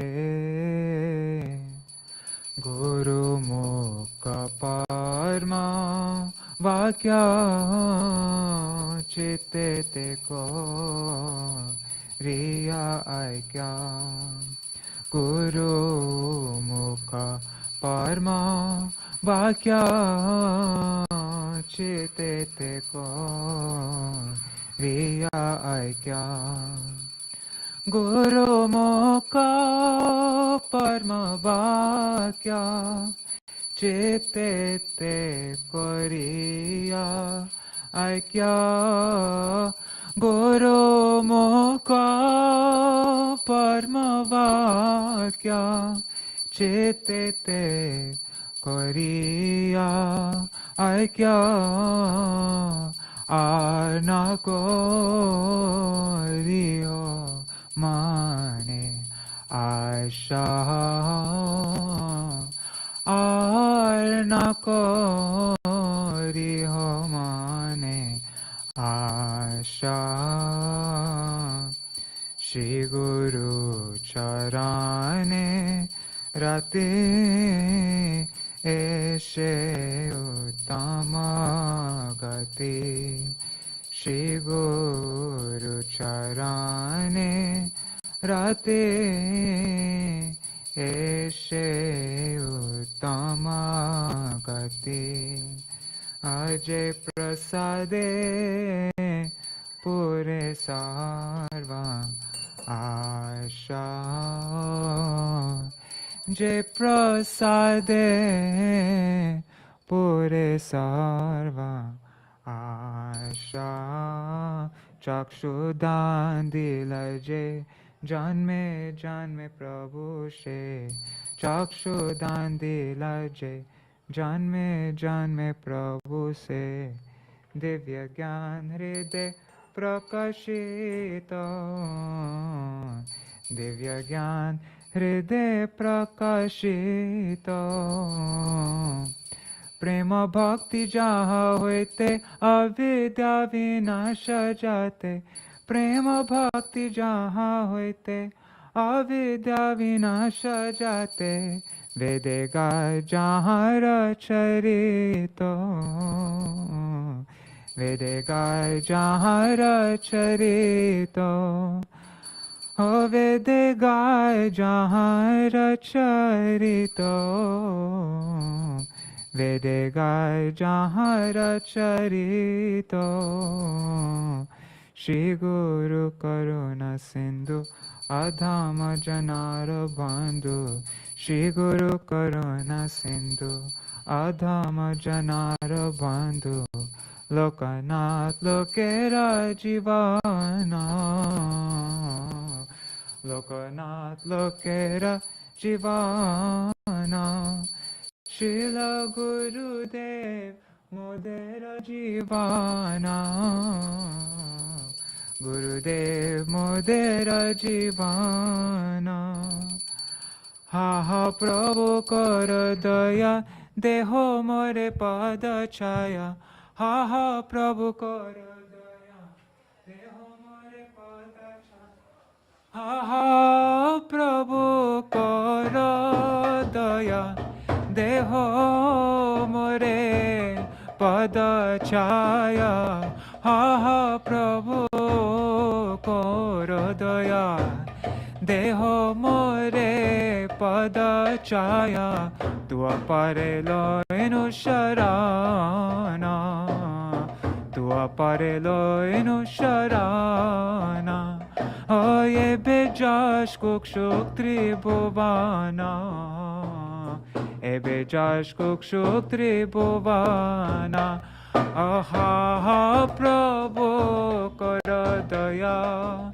Guru Mukha Parma Vakya Chitte Ko Riya Aikya Guru Mukha Parma Vakya Chitte Ko Riya Aikya Guru Mukha Parma Vakya Chitte Ko Riya Aikya Guru Mukha Parmavakya Chitete Koriya Aikya Arnakoriyo Mane Asha Arnakoriyo Mane Asha Shri Guru Charane Rate Eshe Uttama Gati Shri Guru Charane Rate Eshe Uttama Gati Ajay Prasade Pure Sarva Asha Jai Prasade Pure Sarva Asha Chakshudan Dilaje Janme Janme Prabhu She Chakshudan Dilaje Janme Janme Prabhu Se Divya Gyan Hriday Prakashito Divya Gyan Hriday Prakashito Prema Bhakti Jaha Hoite Avidya Vinasha Jate Prema Bhakti Jaha Hoite Avidya Vinasha Jate Vedega Jahara Charito Vedega Jahara Charito O Vedega Jahara Charito Vedega Jahara Charito Shri Guru Karuna Sindhu Adhama Janara Bandhu Shri Guru Karuna Sindhu Adhama Janara Bandhu Lokanath Lokera Jivana Lokanath Lokera Jivana Śrīla Gurudev Modera Jivana Gurudev Modera Jivana Ha ha Prabhu Kara Daya Deho More Pada Chaya Ha ha Prabhu Kara Daya Deho More Pada Chaya Ha ha Prabhu Kara Daya Deho More Pada Chaya Ha ha Prabhu Kara Daya Deho More Pada Chaya Tua Parelo Enu Sharana Tua Parelo Enu Sharana Oye Bejash Kukshuk Tribhuvana Ebe Jash Kukshuk Tribhuvana Aha Prabhu Kara Daya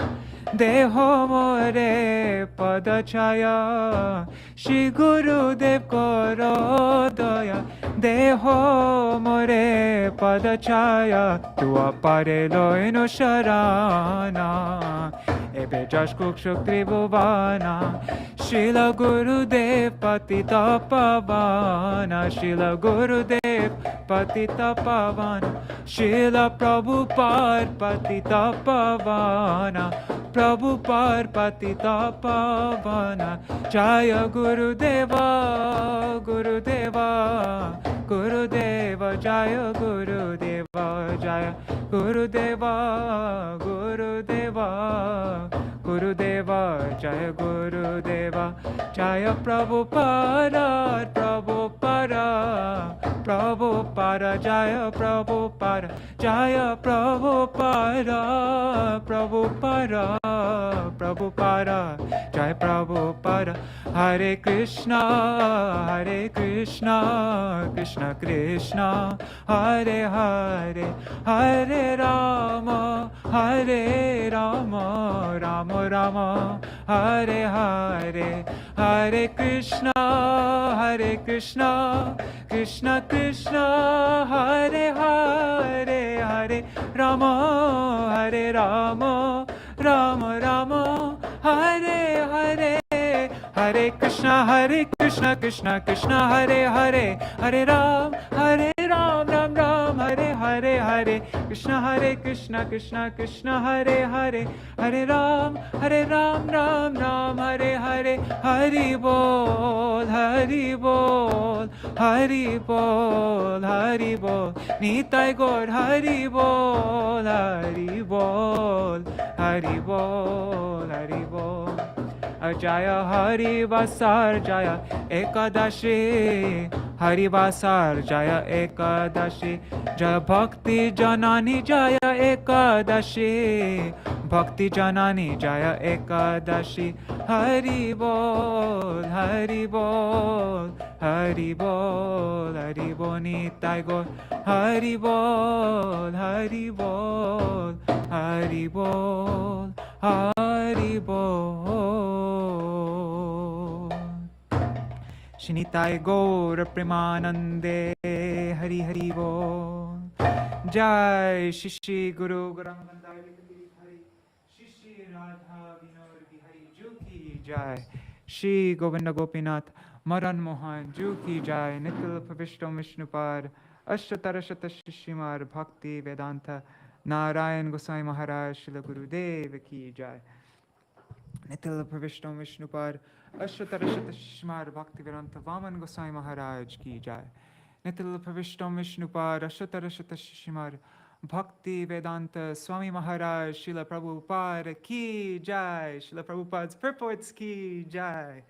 Deho More Pada Chaya Shri Gurudev Kara Daya Deho More Pada Chaya Tua Parelo Enu Sharana Ebe Jash Kukshuk Tribhuvana Śrīla Gurudev Patita Pavana Śrīla Gurudev Patita Pavana Śrīla Prabhupāda Patita Pavana Prabhupāda Patita Pavana Jaya Gurudeva Gurudeva Gurudeva Jaya Gurudeva Jaya Gurudeva Gurudeva Gurudeva Jaya Gurudeva Jaya Prabhupada Prabhupada Prabhupada Jaya Prabhupada Jaya Prabhupada Prabhupada Prabhupada Jaya Prabhupada Hare Krishna Krishna Krishna Hare Hare Hare Rama Hare Rama, Rama Rama, Hare Hare, Hare Krishna, Krishna Krishna, Hare Hare, Hare Rama, Hare Rama, Rama Rama, Hare Hare, Hare Krishna, Krishna Krishna, Hare Hare, Hare Ram, Ram Ram, Hare Hare, Hare Krishna, Krishna Hare Hare, Hare Ram, Ram Ram, Hare Hare, Haribol, Haribol, Haribol, Haribol, Nitai Gaur, Haribol, Haribol, Haribol, Haribol. Jaya Hari Vasar Jaya Ekadashi, Hari Vasar Jaya Ekadashi, Jaya Bhakti Janani Jaya Ekadashi, Bhakti Janani Jaya Ekadashi, Haribol, Haribol, Haribol, Haribol Nitai Gaur, Haribol, Haribol, Haribol, Haribol. Shinitai Gaur Premanande, Hari Hari Bol. Jai Shishi Guru Garamanda Hari, Shishi Radha Vinod Bihari Juki Jai, Shri Govinda Gopinath Madan Mohan Juki Jai, Nikhil Pravishtam Vishnupad, Ashtatarashata Shishimar Bhakti Vedanta Narayan Gosai Maharaj Shila Gurudev Ki Jai. Nitil Pravishtam Vishnupad Ashtatarashata Shishimar Bhakti Vedanta Vaman Gosai Maharaj Ki Jai. Nitil Pravishtam Vishnupad Ashtatarashata Shishimar Bhakti Vedanta Swami Maharaj Śrīla Prabhupāda Ki Jai. Śrīla Prabhupāda's Purports Ki Jai.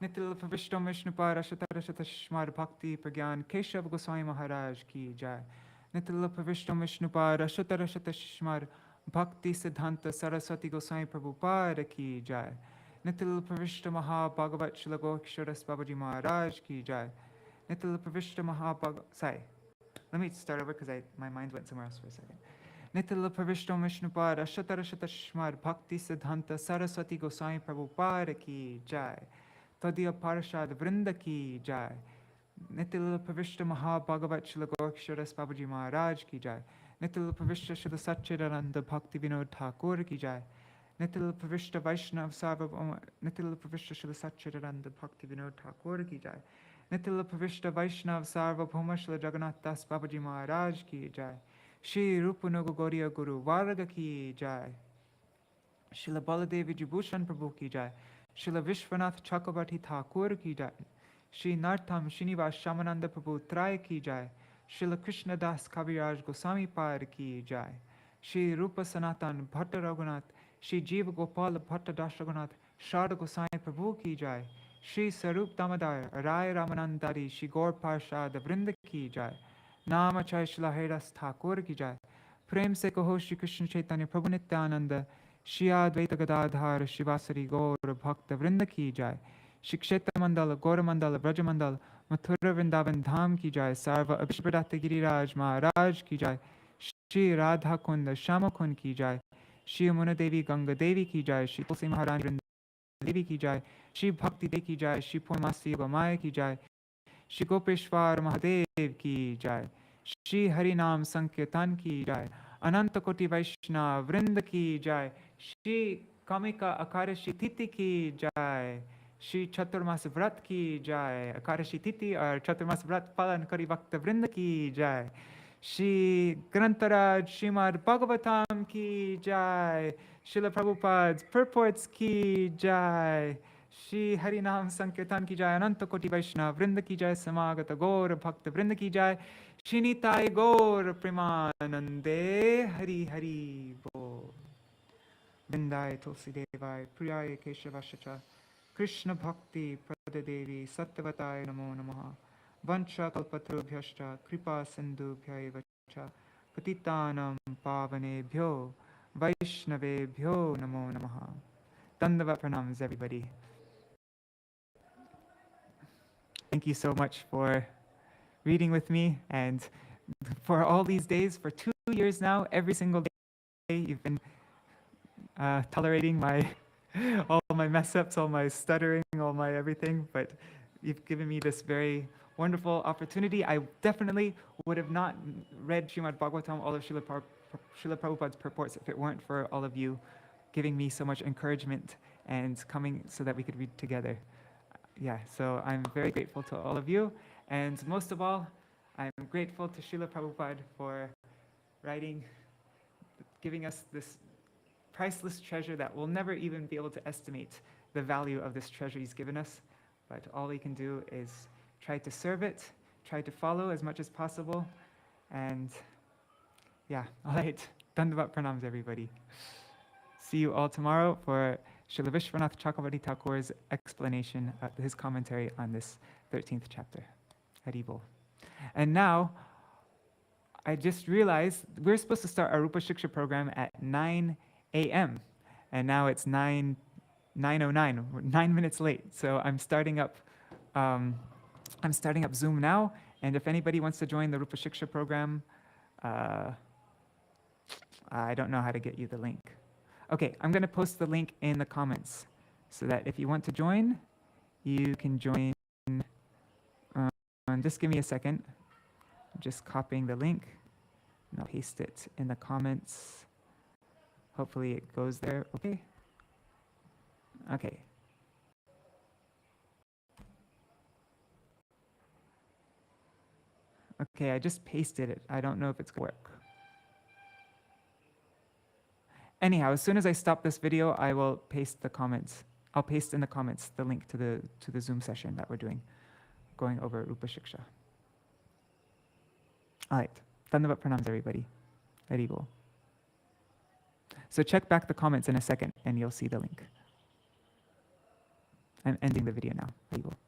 Nitil Pravishtam Vishnupad Ashtatarashata Shishimar Bhakti Pragyan Keshav Goswami Maharaj Ki Jai. Nitil Pravishtam Vishnupad Ashtatarashata Shishimar Bhakti Siddhanta Saraswati Goswami Prabhupada Ki Jai. Nitil Pravishta Mahā-Bhagavat Śrīla Goksharas Babaji Maharaj Ki Jai. Nitil Pravishta Sorry, let me start over because my mind went somewhere else for a second. Nitil Pravishta Vishnupad Ashtatarashata Shishimar Bhakti Siddhanta Saraswati Goswami Prabhupada Ki Jai. Tadiya Parashad Vrinda Ki Jai. Nitil Pravishta Mahā-Bhagavat Śrīla Goksharas Babaji Maharaj Ki Jai. Nitil Pravishta Śrīla Satchidananda Bhakti Vinod Thakur Ki Jai. Nitil Pravishta Vaishnav Sarvabhauma Nitil Pravishta Śrīla Satchidananda Bhakti Vinod Thakur Ki Jai. Nitil Pravishta Vaishnav Sarvabhauma Śrīla Jagannath Das Babaji Maharaj Ki Jai. Shri Rupanuga Gauriya Guru Varga Ki Jai. Śrīla Baladevi Jibhushan Prabhu Ki Jai. Śrīla Vishwanath Chakrabarti Thakur Ki Jai. Shri Nartham Srinivas Shamananda Prabhu Trai Ki Jai. Śrīla Krishna Das Kaviraj Goswami Par Ki Jai. Shri Rupa Sanatan Bhatta Raghunath, Shri Jiva Gopal Bhatta Das Raghunath, Sharda Goswami Prabhu Ki Jai. Shri Sarup Damodar Rai Ramanandari, Shri Gaur Parshad Vrinda Ki Jai. Nama Chai Śrīla Haridas Thakur Ki Jai. Prem Se Kaho Shri Krishna Chaitanya Prabhu Nityananda, Shri Advaita Gadadhar Shivasari Gaur Bhakta Vrinda Ki Jai. Shri Kshetra Mandala, Gaura Mandala, Vraja Mandala, Mathura Vrindavan Dham Ki Jai. Sarva Abhishpadatta Giriraj Maharaj Ki Jai. Shri Radha Kunda Shama Kund Ki Jai. Shri Amuna Devi Ganga Devi Ki Jai. Shri Tulsi Maharani Vrinda Devi Ki Jai. Shri Bhakti Devi Ki Jai. Shri Purnamasi Yoga Maya Ki Jai. Shri Gopeshwar Mahadev Ki Jai. Shri Harinam Sankirtan Ki Jai. Ananta Koti Vaishnav Vrinda Ki Jai. Shri Kāmikā Ekādaśī Titi Ki Jai. Shri Chaturmas Vrat Ki Jai. Ekadashi Titi or Chaturmas Vrat Palan Kari Bhakta Vrinda Ki Jai. Shri Grantaraj Śrīmad-Bhāgavatam Ki Jai. Śrīla Prabhupāda's Purports Ki Jai. Shri Harinam Sankirtan Ki Jai. Ananta Koti Vaishnava Vrinda Ki Jai. Samagata Gaur Bhakta Vrinda Ki Jai. Shinitai Gaur Premanande Hari Hari Bol. Vindai Tulsi Devai Priyaya Keshavashacha Krishna Bhakti Pradadevi Sattvatai Namo Namaha Vancha Kalpatarubhyashta Kripa Sindhubhyaiva Cha Patitanam Pavanebhyo Vaishnavebhyo Namo Namaha. Dandavat pranams, everybody. Thank you so much for reading with me and for all these days, for 2 years now, every single day. You've been tolerating all my mess-ups, all my stuttering, all my everything, but you've given me this very wonderful opportunity. I definitely would have not read Śrīmad-Bhāgavatam, all of Śrīla Prabhupāda's purports, if it weren't for all of you giving me so much encouragement and coming so that we could read together. Yeah, so I'm very grateful to all of you, and most of all, I'm grateful to Śrīla Prabhupāda for giving us this priceless treasure that we'll never even be able to estimate the value of this treasure he's given us. But all we can do is try to serve it, try to follow as much as possible. And yeah, all right. Dandavat pranams, everybody. See you all tomorrow for Srila Vishwanath Chakravarti Thakur's explanation, his commentary on this 13th chapter. Haribol. And now, I just realized we're supposed to start our Rupa Shiksha program at 9 a.m. And now it's 9:09. We're 9 minutes late. So I'm starting up Zoom now. And if anybody wants to join the Rupa Shiksha program, I don't know how to get you the link. Okay, I'm going to post the link in the comments so that if you want to join, you can join. Just give me a second. I'm just copying the link, and I'll paste it in the comments. Hopefully it goes there, okay? Okay. Okay, I just pasted it. I don't know if it's going to work. Anyhow, as soon as I stop this video, I will paste the comments. I'll paste in the comments the link to the Zoom session that we're doing, going over Rupa Shiksha. All right. Dandavat pranams, everybody. Haribol. So check back the comments in a second, and you'll see the link. I'm ending the video now. Haribol.